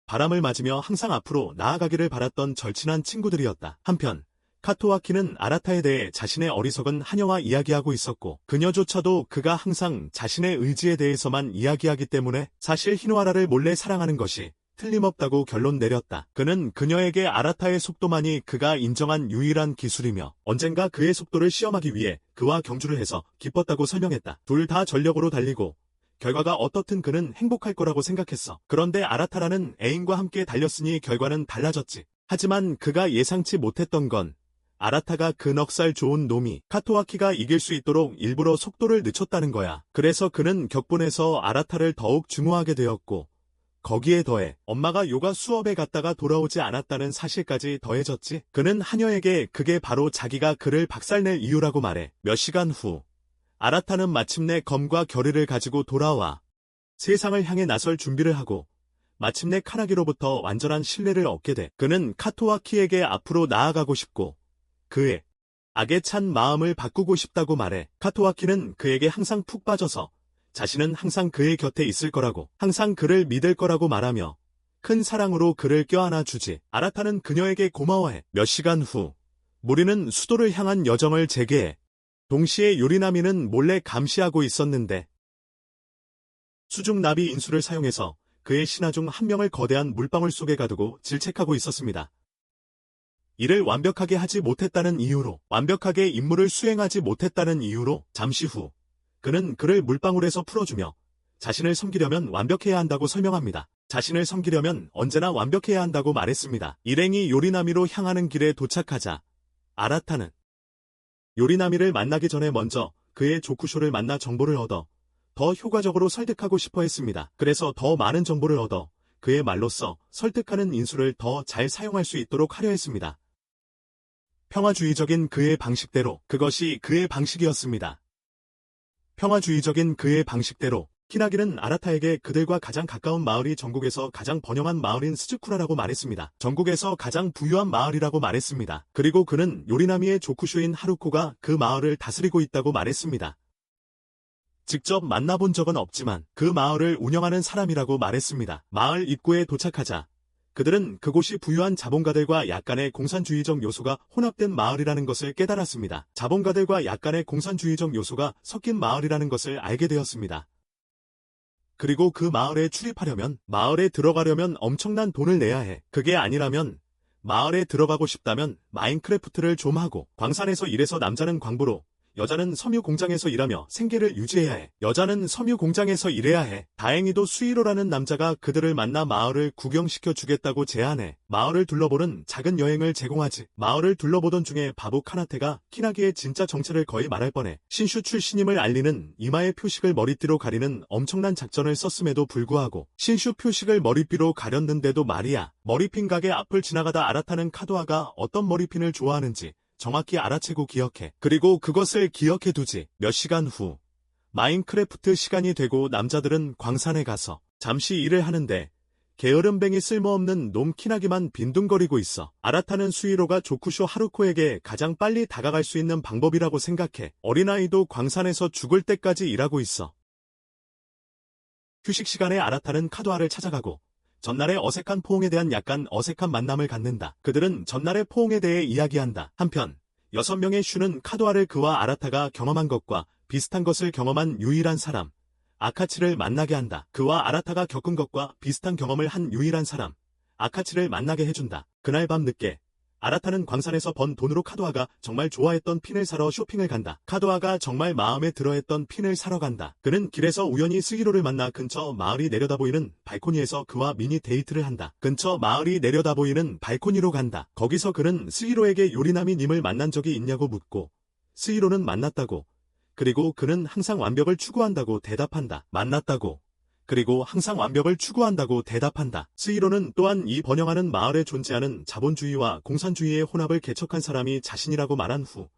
Speaker 1: 바람을 맞으며 항상 앞으로 나아가기를 바랐던 절친한 친구들이었다. 한편 카토와키는 아라타에 대해 자신의 어리석은 하녀와 이야기하고 있었고 그녀조차도 그가 항상 자신의 의지에 대해서만 이야기하기 때문에 사실 히노아라를 몰래 사랑하는 것이 틀림없다고 결론 내렸다. 그는 그녀에게 아라타의 속도만이 그가 인정한 유일한 기술이며 언젠가 그의 속도를 시험하기 위해 그와 경주를 해서 기뻤다고 설명했다. 둘 다 전력으로 달리고 결과가 어떻든 그는 행복할 거라고 생각했어. 그런데 아라타라는 애인과 함께 달렸으니 결과는 달라졌지. 하지만 그가 예상치 못했던 건 아라타가 그 넉살 좋은 놈이 카토와키가 이길 수 있도록 일부러 속도를 늦췄다는 거야. 그래서 그는 격분해서 아라타를 더욱 증오하게 되었고 거기에 더해 엄마가 요가 수업에 갔다가 돌아오지 않았다는 사실까지 더해졌지. 그는 하녀에게 그게 바로 자기가 그를 박살낼 이유라고 말해. 몇 시간 후 아라타는 마침내 검과 결의를 가지고 돌아와 세상을 향해 나설 준비를 하고 마침내 카나기로부터 완전한 신뢰를 얻게 돼. 그는 카토와키에게 앞으로 나아가고 싶고 그의 악에 찬 마음을 바꾸고 싶다고 말해. 카토와키는 그에게 항상 푹 빠져서 자신은 항상 그의 곁에 있을 거라고, 항상 그를 믿을 거라고 말하며 큰 사랑으로 그를 껴안아 주지. 아라타는 그녀에게 고마워해. 몇 시간 후 무리는 수도를 향한 여정을 재개해. 동시에 요리나미는 몰래 감시하고 있었는데 수중 나비 인수를 사용해서 그의 신하 중 한 명을 거대한 물방울 속에 가두고 질책하고 있었습니다. 이를 완벽하게 하지 못했다는 이유로, 완벽하게 임무를 수행하지 못했다는 이유로 잠시 후 그는 그를 물방울에서 풀어주며 자신을 섬기려면 완벽해야 한다고 설명합니다. 자신을 섬기려면 언제나 완벽해야 한다고 말했습니다. 일행이 요리나미로 향하는 길에 도착하자 아라타는 요리나미를 만나기 전에 먼저 그의 조쿠쇼를 만나 정보를 얻어 더 효과적으로 설득하고 싶어 했습니다. 그래서 더 많은 정보를 얻어 그의 말로써 설득하는 인수를 더 잘 사용할 수 있도록 하려 했습니다. 평화주의적인 그의 방식대로, 그것이 그의 방식이었습니다. 평화주의적인 그의 방식대로 키나기는 아라타에게 그들과 가장 가까운 마을이 전국에서 가장 번영한 마을인 스즈쿠라라고 말했습니다. 전국에서 가장 부유한 마을이라고 말했습니다. 그리고 그는 요리나미의 조쿠쇼인 하루코가 그 마을을 다스리고 있다고 말했습니다. 직접 만나본 적은 없지만 그 마을을 운영하는 사람이라고 말했습니다. 마을 입구에 도착하자 그들은 그곳이 부유한 자본가들과 약간의 공산주의적 요소가 혼합된 마을이라는 것을 깨달았습니다. 자본가들과 약간의 공산주의적 요소가 섞인 마을이라는 것을 알게 되었습니다. 그리고 그 마을에 출입하려면, 마을에 들어가려면 엄청난 돈을 내야 해. 그게 아니라면 마을에 들어가고 싶다면 마인크래프트를 좀 하고, 광산에서 일해서 남자는 광부로, 여자는 섬유 공장에서 일하며 생계를 유지해야 해. 여자는 섬유 공장에서 일해야 해. 다행히도 수이로라는 남자가 그들을 만나 마을을 구경시켜 주겠다고 제안해. 마을을 둘러보는 작은 여행을 제공하지. 마을을 둘러보던 중에 바보 카나테가 키나기의 진짜 정체를 거의 말할 뻔해. 신슈 출신임을 알리는 이마의 표식을 머리띠로 가리는 엄청난 작전을 썼음에도 불구하고 신슈 표식을 머리띠로 가렸는데도 말이야. 머리핀 가게 앞을 지나가다 아라타는 카도아가 어떤 머리핀을 좋아하는지 정확히 알아채고 기억해. 그리고 그것을 기억해두지. 몇 시간 후 마인크래프트 시간이 되고 남자들은 광산에 가서 잠시 일을 하는데 게으름뱅이 쓸모없는 놈 키나기만 빈둥거리고 있어. 아라타는 수이로가 조쿠쇼 하루코에게 가장 빨리 다가갈 수 있는 방법이라고 생각해. 어린아이도 광산에서 죽을 때까지 일하고 있어. 휴식 시간에 아라타는 카도아를 찾아가고 전날의 어색한 포옹에 대한 약간 어색한 만남을 갖는다. 그들은 전날의 포옹에 대해 이야기한다. 한편 6명의 슈는 카도아를 그와 아라타가 경험한 것과 비슷한 것을 경험한 유일한 사람 아카치를 만나게 한다. 그와 아라타가 겪은 것과 비슷한 경험을 한 유일한 사람 아카치를 만나게 해준다. 그날 밤 늦게 아라타는 광산에서 번 돈으로 카도아가 정말 좋아했던 핀을 사러 쇼핑을 간다. 카도아가 정말 마음에 들어했던 핀을 사러 간다. 그는 길에서 우연히 스히로를 만나 근처 마을이 내려다보이는 발코니에서 그와 미니 데이트를 한다. 근처 마을이 내려다보이는 발코니로 간다. 거기서 그는 스히로에게 요리나미 님을 만난 적이 있냐고 묻고 스히로는 만났다고 그리고 그는 항상 완벽을 추구한다고 대답한다. 만났다고 그리고 항상 완벽을 추구한다고 대답한다. 스히로는 또한 이 번영하는 마을에 존재하는 자본주의와 공산주의의 혼합을 개척한 사람이 자신이라고 말한 후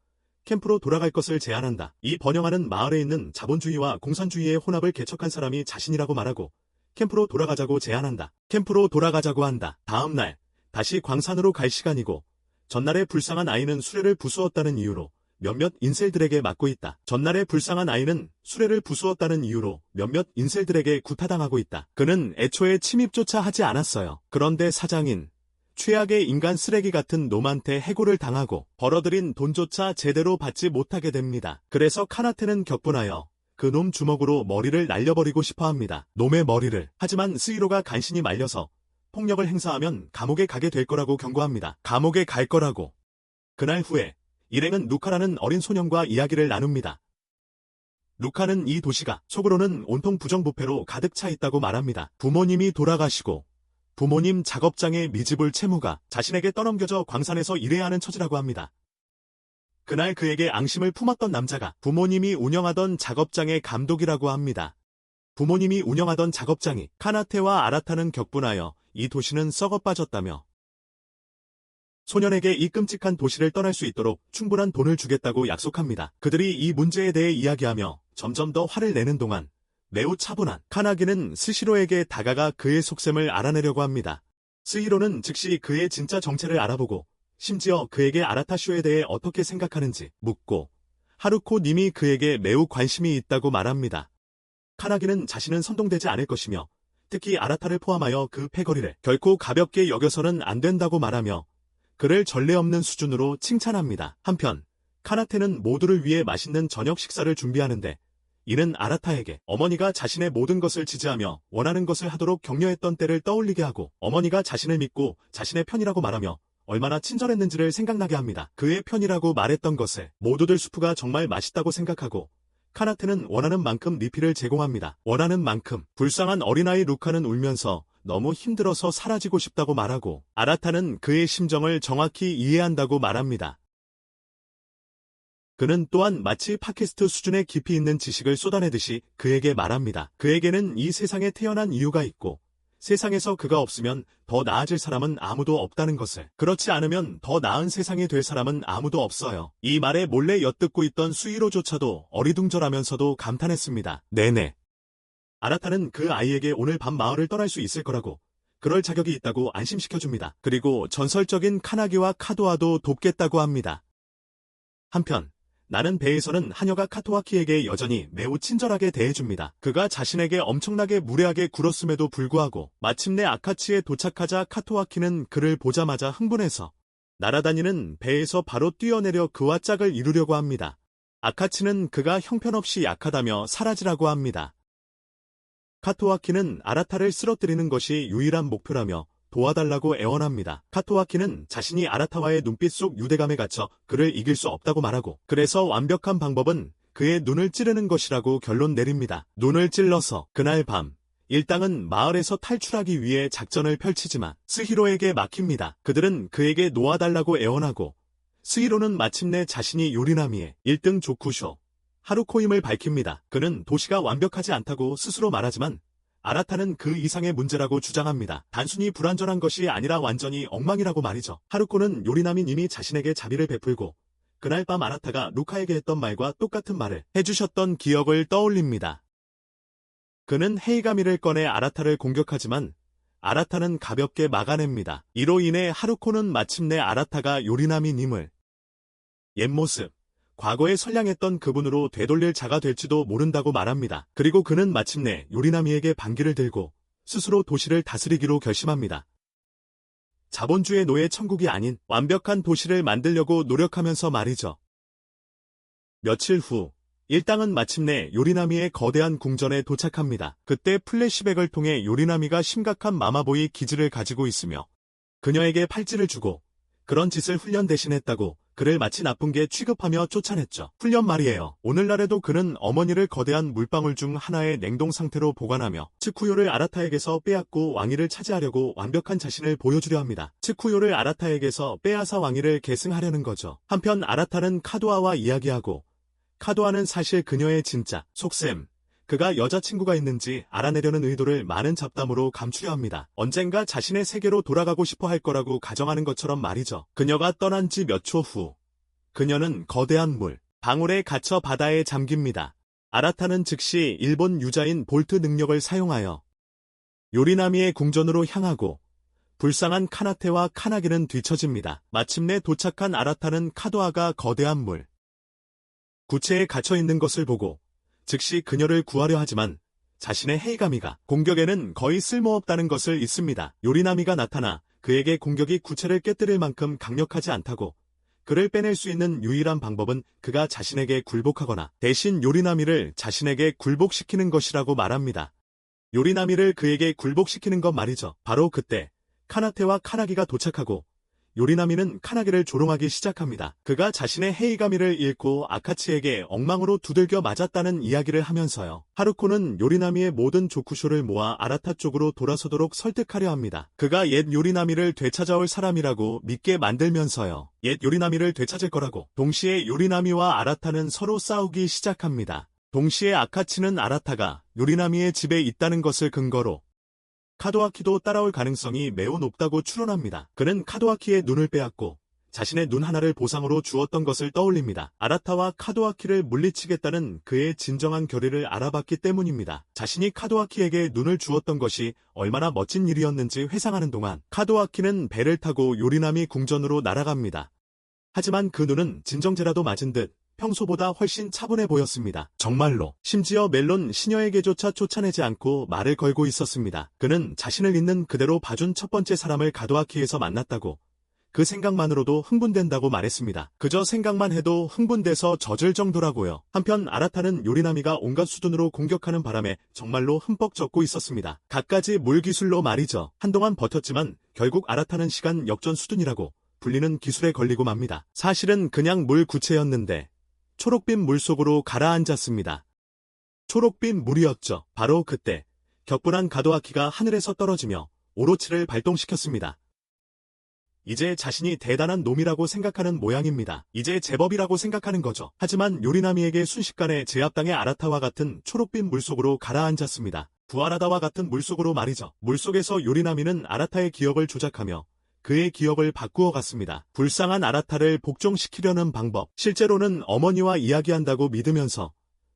Speaker 1: 캠프로 돌아갈 것을 제안한다. 이 번영하는 마을에 있는 자본주의와 공산주의의 혼합을 개척한 사람이 자신이라고 말하고 캠프로 돌아가자고 제안한다. 캠프로 돌아가자고 한다. 다음 날 다시 광산으로 갈 시간이고 전날의 불쌍한 아이는 수레를 부수었다는 이유로 몇몇 인셀들에게 맞고 있다. 전날의 불쌍한 아이는 수레를 부수었다는 이유로 몇몇 인셀들에게 구타당하고 있다. 그는 애초에 침입조차 하지 않았어요. 그런데 사장인 최악의 인간 쓰레기 같은 놈한테 해고를 당하고 벌어들인 돈조차 제대로 받지 못하게 됩니다. 그래서 카나테는 격분하여 그 놈 주먹으로 머리를 날려버리고 싶어합니다. 놈의 머리를. 하지만 스히로가 간신히 말려서 폭력을 행사하면 감옥에 가게 될 거라고 경고합니다. 감옥에 갈 거라고. 그날 후에 일행은 루카라는 어린 소년과 이야기를 나눕니다. 루카는 이 도시가 속으로는 온통 부정부패로 가득 차 있다고 말합니다. 부모님이 돌아가시고 부모님 작업장의 미집을 채무가 자신에게 떠넘겨져 광산에서 일해야 하는 처지라고 합니다. 그날 그에게 앙심을 품었던 남자가 부모님이 운영하던 작업장의 감독이라고 합니다. 부모님이 운영하던 작업장이 카나테와 아라타는 격분하여 이 도시는 썩어 빠졌다며 소년에게 이 끔찍한 도시를 떠날 수 있도록 충분한 돈을 주겠다고 약속합니다. 그들이 이 문제에 대해 이야기하며 점점 더 화를 내는 동안 매우 차분한 카나기는 스시로에게 다가가 그의 속셈을 알아내려고 합니다. 스히로는 즉시 그의 진짜 정체를 알아보고 심지어 그에게 아라타쇼에 대해 어떻게 생각하는지 묻고 하루코 님이 그에게 매우 관심이 있다고 말합니다. 카나기는 자신은 선동되지 않을 것이며 특히 아라타를 포함하여 그 패거리를 결코 가볍게 여겨서는 안 된다고 말하며 그를 전례 없는 수준으로 칭찬합니다. 한편 카나테는 모두를 위해 맛있는 저녁 식사를 준비하는데 이는 아라타에게 어머니가 자신의 모든 것을 지지하며 원하는 것을 하도록 격려했던 때를 떠올리게 하고 어머니가 자신을 믿고 자신의 편이라고 말하며 얼마나 친절했는지를 생각나게 합니다. 그의 편이라고 말했던 것을 모두들 수프가 정말 맛있다고 생각하고 카나테는 원하는 만큼 리필을 제공합니다. 원하는 만큼. 불쌍한 어린아이 루카는 울면서 너무 힘들어서 사라지고 싶다고 말하고 아라타는 그의 심정을 정확히 이해한다고 말합니다. 그는 또한 마치 팟캐스트 수준의 깊이 있는 지식을 쏟아내듯이 그에게 말합니다. 그에게는 이 세상에 태어난 이유가 있고 세상에서 그가 없으면 더 나아질 사람은 아무도 없다는 것을. 그렇지 않으면 더 나은 세상이 될 사람은 아무도 없어요. 이 말에 몰래 엿듣고 있던 수이로조차도 어리둥절하면서도 감탄했습니다. 네네. 아라타는 그 아이에게 오늘 밤 마을을 떠날 수 있을 거라고 그럴 자격이 있다고 안심시켜줍니다. 그리고 전설적인 카나기와 카도아도 돕겠다고 합니다. 한편 나는 배에서는 하녀가 카토아키에게 여전히 매우 친절하게 대해줍니다. 그가 자신에게 엄청나게 무례하게 굴었음에도 불구하고 마침내 아카치에 도착하자 카토아키는 그를 보자마자 흥분해서 날아다니는 배에서 바로 뛰어내려 그와 짝을 이루려고 합니다. 아카치는 그가 형편없이 약하다며 사라지라고 합니다. 카토아키는 아라타를 쓰러뜨리는 것이 유일한 목표라며 도와달라고 애원합니다. 카토아키는 자신이 아라타와의 눈빛 속 유대감에 갇혀 그를 이길 수 없다고 말하고 그래서 완벽한 방법은 그의 눈을 찌르는 것이라고 결론 내립니다. 눈을 찔러서 그날 밤 일당은 마을에서 탈출하기 위해 작전을 펼치지만 스히로에게 막힙니다. 그들은 그에게 놓아달라고 애원하고 스히로는 마침내 자신이 요리나미의 1등 조쿠쇼 하루코임을 밝힙니다. 그는 도시가 완벽하지 않다고 스스로 말하지만 아라타는 그 이상의 문제라고 주장합니다. 단순히 불완전한 것이 아니라 완전히 엉망이라고 말이죠. 하루코는 요리나미 님이 자신에게 자비를 베풀고 그날 밤 아라타가 루카에게 했던 말과 똑같은 말을 해주셨던 기억을 떠올립니다. 그는 헤이가미를 꺼내 아라타를 공격하지만 아라타는 가볍게 막아냅니다. 이로 인해 하루코는 마침내 아라타가 요리나미님을 옛모습, 과거에 선량했던 그분으로 되돌릴 자가 될지도 모른다고 말합니다. 그리고 그는 마침내 요리나미에게 반기를 들고 스스로 도시를 다스리기로 결심합니다. 자본주의 노예 천국이 아닌 완벽한 도시를 만들려고 노력하면서 말이죠. 며칠 후 일당은 마침내 요리나미의 거대한 궁전에 도착합니다. 그때 플래시백을 통해 요리나미가 심각한 마마보이 기질을 가지고 있으며 그녀에게 팔찌를 주고 그런 짓을 훈련 대신 했다고 그를 마치 나쁜 게 취급하며 쫓아냈죠. 훈련 말이에요. 오늘날에도 그는 어머니를 거대한 물방울 중 하나의 냉동 상태로 보관하며 츠쿠요를 아라타에게서 빼앗고 왕위를 차지하려고 완벽한 자신을 보여주려 합니다. 츠쿠요를 아라타에게서 빼앗아 왕위를 계승하려는 거죠. 한편 아라타는 카도아와 이야기하고 카도아는 사실 그녀의 진짜 속셈, 그가 여자친구가 있는지 알아내려는 의도를 많은 잡담으로 감추려 합니다. 언젠가 자신의 세계로 돌아가고 싶어 할 거라고 가정하는 것처럼 말이죠. 그녀가 떠난 지 몇 초 후, 그녀는 거대한 물, 방울에 갇혀 바다에 잠깁니다. 아라타는 즉시 일본 유자인 볼트 능력을 사용하여 요리나미의 궁전으로 향하고 불쌍한 카나테와 카나기는 뒤처집니다. 마침내 도착한 아라타는 카도아가 거대한 물, 구체에 갇혀 있는 것을 보고 즉시 그녀를 구하려 하지만 자신의 헤이가미가 공격에는 거의 쓸모없다는 것을 잊습니다. 요리나미가 나타나 그에게 공격이 구체를 깨뜨릴 만큼 강력하지 않다고 그를 빼낼 수 있는 유일한 방법은 그가 자신에게 굴복하거나 대신 요리나미를 자신에게 굴복시키는 것이라고 말합니다. 요리나미를 그에게 굴복시키는 것 말이죠. 바로 그때 카나테와 카나기가 도착하고 요리나미는 카나기를 조롱하기 시작합니다. 그가 자신의 헤이가미를 잃고 아카치에게 엉망으로 두들겨 맞았다는 이야기를 하면서요. 하루코는 요리나미의 모든 조쿠쇼를 모아 아라타 쪽으로 돌아서도록 설득하려 합니다. 그가 옛 요리나미를 되찾아올 사람이라고 믿게 만들면서요. 옛 요리나미를 되찾을 거라고. 동시에 요리나미와 아라타는 서로 싸우기 시작합니다. 동시에 아카치는 아라타가 요리나미의 집에 있다는 것을 근거로 카도아키도 따라올 가능성이 매우 높다고 추론합니다. 그는 카도아키의 눈을 빼앗고 자신의 눈 하나를 보상으로 주었던 것을 떠올립니다. 아라타와 카도아키를 물리치겠다는 그의 진정한 결의를 알아봤기 때문입니다. 자신이 카도아키에게 눈을 주었던 것이 얼마나 멋진 일이었는지 회상하는 동안 카도아키는 배를 타고 요리나미 궁전으로 날아갑니다. 하지만 그 눈은 진정제라도 맞은 듯 평소보다 훨씬 차분해 보였습니다. 정말로. 심지어 멜론 시녀에게조차 쫓아내지 않고 말을 걸고 있었습니다. 그는 자신을 있는 그대로 봐준 첫 번째 사람을 가도아키에서 만났다고 그 생각만으로도 흥분된다고 말했습니다. 그저 생각만 해도 흥분돼서 젖을 정도라고요. 한편 아라타는 요리나미가 온갖 수준으로 공격하는 바람에 정말로 흠뻑 젖고 있었습니다. 갖가지 물 기술로 말이죠. 한동안 버텼지만 결국 아라타는 시간 역전 수준이라고 불리는 기술에 걸리고 맙니다. 사실은 그냥 물 구체였는데 초록빛 물속으로 가라앉았습니다. 초록빛 물이었죠. 바로 그때 격분한 가도아키가 하늘에서 떨어지며 오로치를 발동시켰습니다. 이제 자신이 대단한 놈이라고 생각하는 모양입니다. 이제 제법이라고 생각하는 거죠. 하지만 요리나미에게 순식간에 제압당해 아라타와 같은 초록빛 물속으로 가라앉았습니다. 부하라다와 같은 물속으로 말이죠. 물속에서 요리나미는 아라타의 기억을 조작하며 그의 기억을 바꾸어 갔습니다. 불쌍한 아라타를 복종시키려는 방법. 실제로는 어머니와 이야기한다고 믿으면서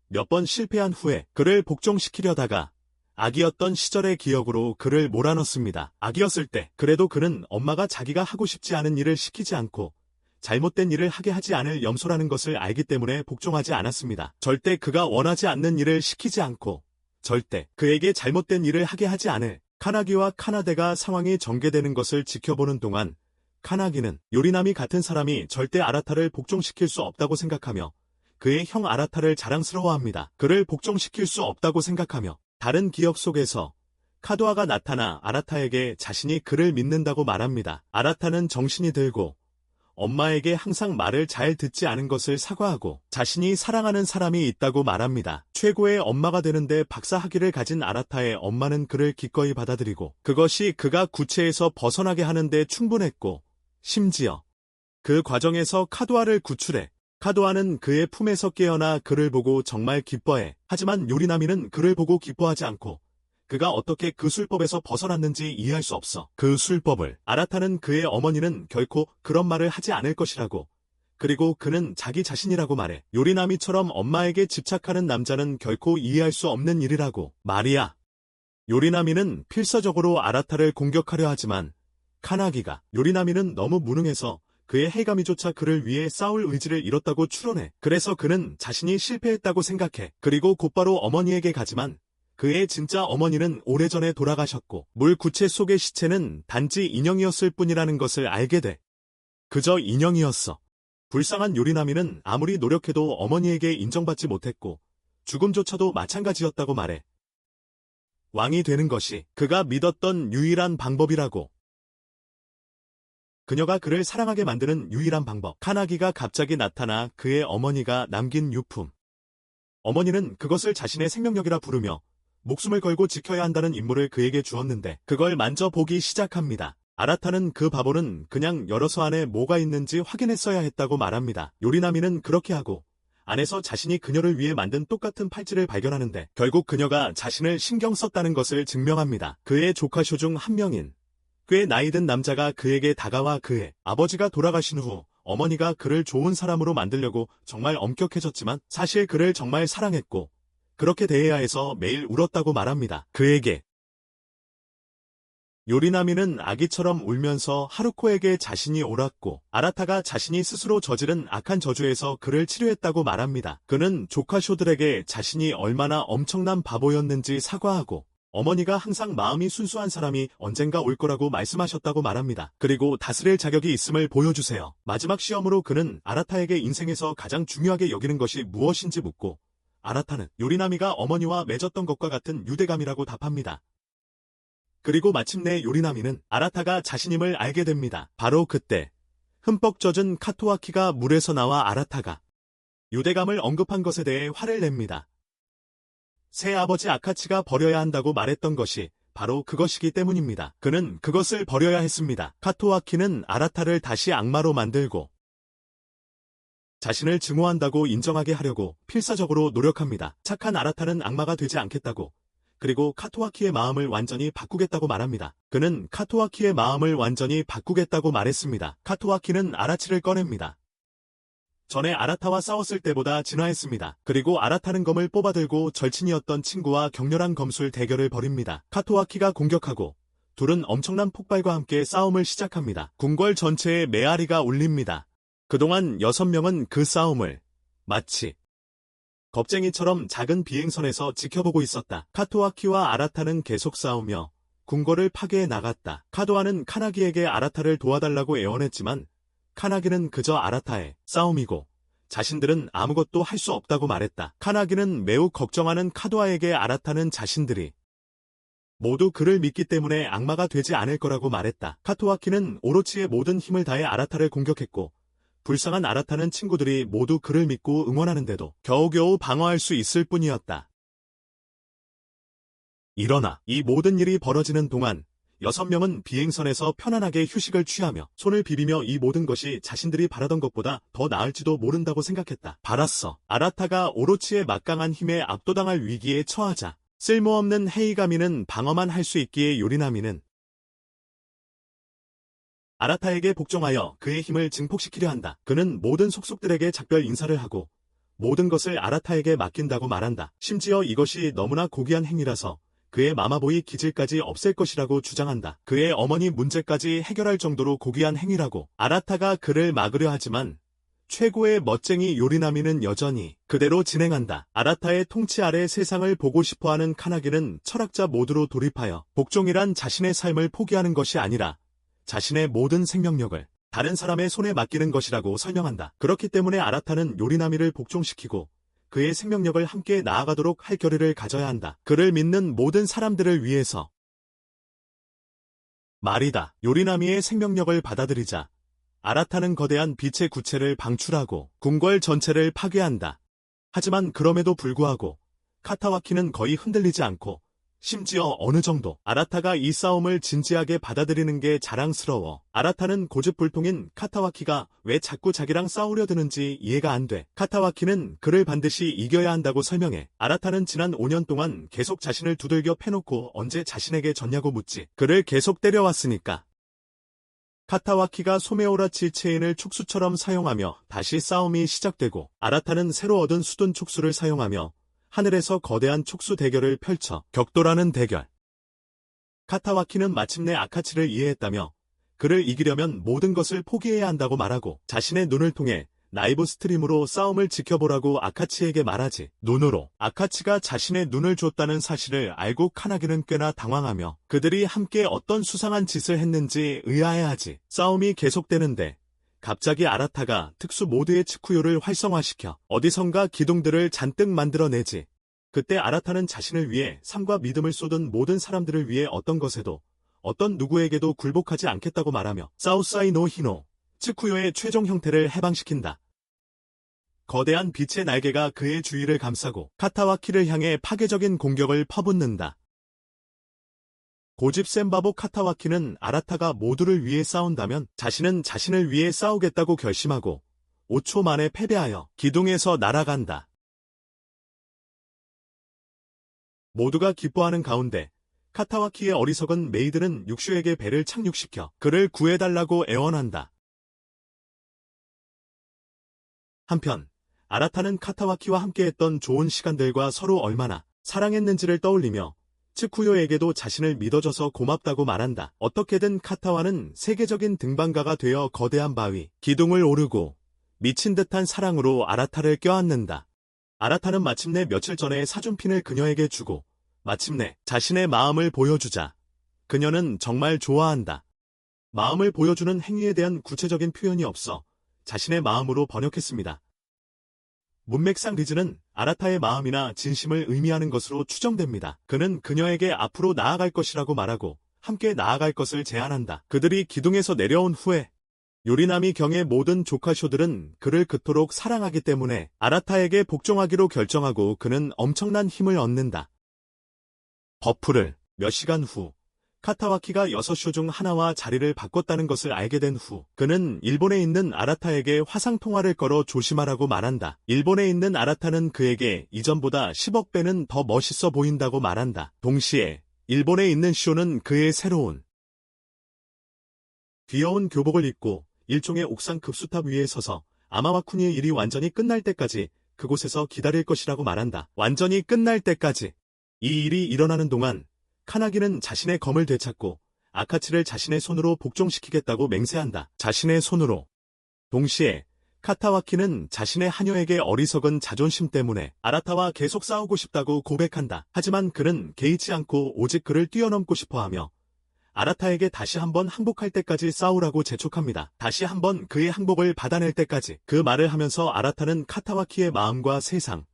Speaker 1: 몇 번 실패한 후에 그를 복종시키려다가 아기였던 시절의 기억으로 그를 몰아넣습니다. 아기였을 때 그래도 그는 엄마가 자기가 하고 싶지 않은 일을 시키지 않고 잘못된 일을 하게 하지 않을 염소라는 것을 알기 때문에 복종하지 않았습니다. 절대 그가 원하지 않는 일을 시키지 않고 절대 그에게 잘못된 일을 하게 하지 않을 카나기와 카나데가 상황이 전개되는 것을 지켜보는 동안 카나기는 요리나미 같은 사람이 절대 아라타를 복종시킬 수 없다고 생각하며 그의 형 아라타를 자랑스러워합니다. 그를 복종시킬 수 없다고 생각하며 다른 기억 속에서 카도아가 나타나 아라타에게 자신이 그를 믿는다고 말합니다. 아라타는 정신이 들고 엄마에게 항상 말을 잘 듣지 않은 것을 사과하고 자신이 사랑하는 사람이 있다고 말합니다. 최고의 엄마가 되는데 박사학위를 가진 아라타의 엄마는 그를 기꺼이 받아들이고 그것이 그가 구체에서 벗어나게 하는데 충분했고 심지어 그 과정에서 카도아를 구출해 카도아는 그의 품에서 깨어나 그를 보고 정말 기뻐해. 하지만 요리나미는 그를 보고 기뻐하지 않고 그가 어떻게 그 술법에서 벗어났는지 이해할 수 없어. 그 술법을. 아라타는 그의 어머니는 결코 그런 말을 하지 않을 것이라고. 그리고 그는 자기 자신이라고 말해. 요리나미처럼 엄마에게 집착하는 남자는 결코 이해할 수 없는 일이라고. 말이야. 요리나미는 필사적으로 아라타를 공격하려 하지만 카나기가 요리나미는 너무 무능해서 그의 해가미조차 그를 위해 싸울 의지를 잃었다고 추론해. 그래서 그는 자신이 실패했다고 생각해. 그리고 곧바로 어머니에게 가지만 그의 진짜 어머니는 오래전에 돌아가셨고 물 구체 속의 시체는 단지 인형이었을 뿐이라는 것을 알게 돼. 그저 인형이었어. 불쌍한 요리나미는 아무리 노력해도 어머니에게 인정받지 못했고 죽음조차도 마찬가지였다고 말해. 왕이 되는 것이 그가 믿었던 유일한 방법이라고. 그녀가 그를 사랑하게 만드는 유일한 방법. 카나기가 갑자기 나타나 그의 어머니가 남긴 유품. 어머니는 그것을 자신의 생명력이라 부르며 목숨을 걸고 지켜야 한다는 임무를 그에게 주었는데 그걸 만져보기 시작합니다. 아라타는 그 바보는 그냥 열어서 안에 뭐가 있는지 확인했어야 했다고 말합니다. 요리나미는 그렇게 하고 안에서 자신이 그녀를 위해 만든 똑같은 팔찌를 발견하는데 결국 그녀가 자신을 신경 썼다는 것을 증명합니다. 그의 조카쇼 중 한 명인 꽤 나이든 남자가 그에게 다가와 그의 아버지가 돌아가신 후 어머니가 그를 좋은 사람으로 만들려고 정말 엄격해졌지만 사실 그를 정말 사랑했고 그렇게 대해야 해서 매일 울었다고 말합니다. 그에게 요리나미는 아기처럼 울면서 하루코에게 자신이 옳았고 아라타가 자신이 스스로 저지른 악한 저주에서 그를 치료했다고 말합니다. 그는 조카쇼들에게 자신이 얼마나 엄청난 바보였는지 사과하고 어머니가 항상 마음이 순수한 사람이 언젠가 올 거라고 말씀하셨다고 말합니다. 그리고 다스릴 자격이 있음을 보여주세요. 마지막 시험으로 그는 아라타에게 인생에서 가장 중요하게 여기는 것이 무엇인지 묻고 아라타는 요리나미가 어머니와 맺었던 것과 같은 유대감이라고 답합니다. 그리고 마침내 요리나미는 아라타가 자신임을 알게 됩니다. 바로 그때 흠뻑 젖은 카토아키가 물에서 나와 아라타가 유대감을 언급한 것에 대해 화를 냅니다. 새아버지 아카치가 버려야 한다고 말했던 것이 바로 그것이기 때문입니다. 그는 그것을 버려야 했습니다. 카토아키는 아라타를 다시 악마로 만들고 자신을 증오한다고 인정하게 하려고 필사적으로 노력합니다. 착한 아라타는 악마가 되지 않겠다고 그리고 카토아키의 마음을 완전히 바꾸겠다고 말합니다. 그는 카토아키의 마음을 완전히 바꾸겠다고 말했습니다. 카토아키는 아라치를 꺼냅니다. 전에 아라타와 싸웠을 때보다 진화했습니다. 그리고 아라타는 검을 뽑아들고 절친이었던 친구와 격렬한 검술 대결을 벌입니다. 카토아키가 공격하고 둘은 엄청난 폭발과 함께 싸움을 시작합니다. 궁궐 전체에 메아리가 울립니다. 그동안 6명은 그 싸움을 마치 겁쟁이처럼 작은 비행선에서 지켜보고 있었다. 카토아키와 아라타는 계속 싸우며 궁궐을 파괴해 나갔다. 카도아는 카나기에게 아라타를 도와달라고 애원했지만 카나기는 그저 아라타의 싸움이고 자신들은 아무것도 할 수 없다고 말했다. 카나기는 매우 걱정하는 카도아에게 아라타는 자신들이 모두 그를 믿기 때문에 악마가 되지 않을 거라고 말했다. 카토아키는 오로치의 모든 힘을 다해 아라타를 공격했고 불쌍한 아라타는 친구들이 모두 그를 믿고 응원하는데도 겨우겨우 방어할 수 있을 뿐이었다. 일어나 이 모든 일이 벌어지는 동안 6명은 비행선에서 편안하게 휴식을 취하며 손을 비비며 이 모든 것이 자신들이 바라던 것보다 더 나을지도 모른다고 생각했다. 바랐어. 아라타가 오로치의 막강한 힘에 압도당할 위기에 처하자 쓸모없는 헤이가미는 방어만 할 수 있기에 요리나미는 아라타에게 복종하여 그의 힘을 증폭시키려 한다. 그는 모든 속속들에게 작별 인사를 하고 모든 것을 아라타에게 맡긴다고 말한다. 심지어 이것이 너무나 고귀한 행위라서 그의 마마보이 기질까지 없앨 것이라고 주장한다. 그의 어머니 문제까지 해결할 정도로 고귀한 행위라고. 아라타가 그를 막으려 하지만 최고의 멋쟁이 요리나미는 여전히 그대로 진행한다. 아라타의 통치 아래 세상을 보고 싶어하는 카나기는 철학자 모드로 돌입하여 복종이란 자신의 삶을 포기하는 것이 아니라 자신의 모든 생명력을 다른 사람의 손에 맡기는 것이라고 설명한다. 그렇기 때문에 아라타는 요리나미를 복종시키고 그의 생명력을 함께 나아가도록 할 결의를 가져야 한다. 그를 믿는 모든 사람들을 위해서. 말이다. 요리나미의 생명력을 받아들이자 아라타는 거대한 빛의 구체를 방출하고 궁궐 전체를 파괴한다. 하지만 그럼에도 불구하고 카타와키는 거의 흔들리지 않고 심지어 어느 정도 아라타가 이 싸움을 진지하게 받아들이는 게 자랑스러워. 아라타는 고집불통인 카타와키가 왜 자꾸 자기랑 싸우려 드는지 이해가 안 돼. 카타와키는 그를 반드시 이겨야 한다고 설명해. 아라타는 지난 5년 동안 계속 자신을 두들겨 패놓고 언제 자신에게 졌냐고 묻지. 그를 계속 때려왔으니까. 카타와키가 소메오라치 체인을 촉수처럼 사용하며 다시 싸움이 시작되고 아라타는 새로 얻은 수둔 촉수를 사용하며 하늘에서 거대한 촉수 대결을 펼쳐 격돌하는 대결. 카타와키는 마침내 아카치를 이해했다며 그를 이기려면 모든 것을 포기해야 한다고 말하고 자신의 눈을 통해 나이브 스트림으로 싸움을 지켜보라고 아카치에게 말하지. 눈으로 아카치가 자신의 눈을 줬다는 사실을 알고 카나기는 꽤나 당황하며 그들이 함께 어떤 수상한 짓을 했는지 의아해하지. 싸움이 계속되는데 갑자기 아라타가 특수 모드의 츠쿠요를 활성화시켜 어디선가 기둥들을 잔뜩 만들어내지. 그때 아라타는 자신을 위해 삶과 믿음을 쏟은 모든 사람들을 위해 어떤 것에도 어떤 누구에게도 굴복하지 않겠다고 말하며 사우사이 노 히노 츠쿠요의 최종 형태를 해방시킨다. 거대한 빛의 날개가 그의 주위를 감싸고 카타와키를 향해 파괴적인 공격을 퍼붓는다. 고집 센 바보 카타와키는 아라타가 모두를 위해 싸운다면 자신은 자신을 위해 싸우겠다고 결심하고 5초 만에 패배하여 기둥에서 날아간다. 모두가 기뻐하는 가운데 카타와키의 어리석은 메이드는 육슈에게 배를 착륙시켜 그를 구해달라고 애원한다. 한편 아라타는 카타와키와 함께했던 좋은 시간들과 서로 얼마나 사랑했는지를 떠올리며 츠쿠요에게도 자신을 믿어줘서 고맙다고 말한다. 어떻게든 카타와는 세계적인 등반가가 되어 거대한 바위, 기둥을 오르고 미친 듯한 사랑으로 아라타를 껴안는다. 아라타는 마침내 며칠 전에 사준 핀을 그녀에게 주고 마침내 자신의 마음을 보여주자 그녀는 정말 좋아한다. 마음을 보여주는 행위에 대한 구체적인 표현이 없어 자신의 마음으로 번역했습니다. 문맥상 리즈는 아라타의 마음이나 진심을 의미하는 것으로 추정됩니다. 그는 그녀에게 앞으로 나아갈 것이라고 말하고 함께 나아갈 것을 제안한다. 그들이 기둥에서 내려온 후에 요리나미 경의 모든 조카쇼들은 그를 그토록 사랑하기 때문에 아라타에게 복종하기로 결정하고 그는 엄청난 힘을 얻는다. 버프를 몇 시간 후 카타와키가 6쇼 중 하나와 자리를 바꿨다는 것을 알게 된 후 그는 일본에 있는 아라타에게 화상통화를 걸어 조심하라고 말한다. 일본에 있는 아라타는 그에게 이전보다 10억 배는 더 멋있어 보인다고 말한다. 동시에 일본에 있는 쇼는 그의 새로운 귀여운 교복을 입고 일종의 옥상 급수탑 위에 서서 아마와쿠니의 일이 완전히 끝날 때까지 그곳에서 기다릴 것이라고 말한다. 완전히 끝날 때까지. 이 일이 일어나는 동안 카나기는 자신의 검을 되찾고 아카치를 자신의 손으로 복종시키겠다고 맹세한다. 자신의 손으로. 동시에 카타와키는 자신의 하녀에게 어리석은 자존심 때문에 아라타와 계속 싸우고 싶다고 고백한다. 하지만 그는 개의치 않고 오직 그를 뛰어넘고 싶어하며 아라타에게 다시 한번 항복할 때까지 싸우라고 재촉합니다. 다시 한번 그의 항복을 받아낼 때까지. 그 말을 하면서 아라타는 카타와키의 마음과 세상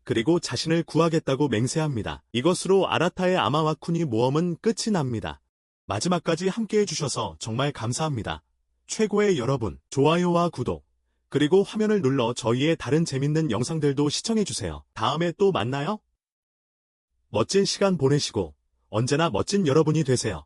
Speaker 1: 그리고 자신을 구하겠다고 맹세합니다. 이것으로 아라타의 아마와쿠니 모험은 끝이 납니다. 마지막까지 함께해 주셔서 정말 감사합니다. 최고의 여러분, 좋아요와 구독, 그리고 화면을 눌러 저희의 다른 재밌는 영상들도 시청해 주세요. 다음에 또 만나요. 멋진 시간 보내시고 언제나 멋진 여러분이 되세요.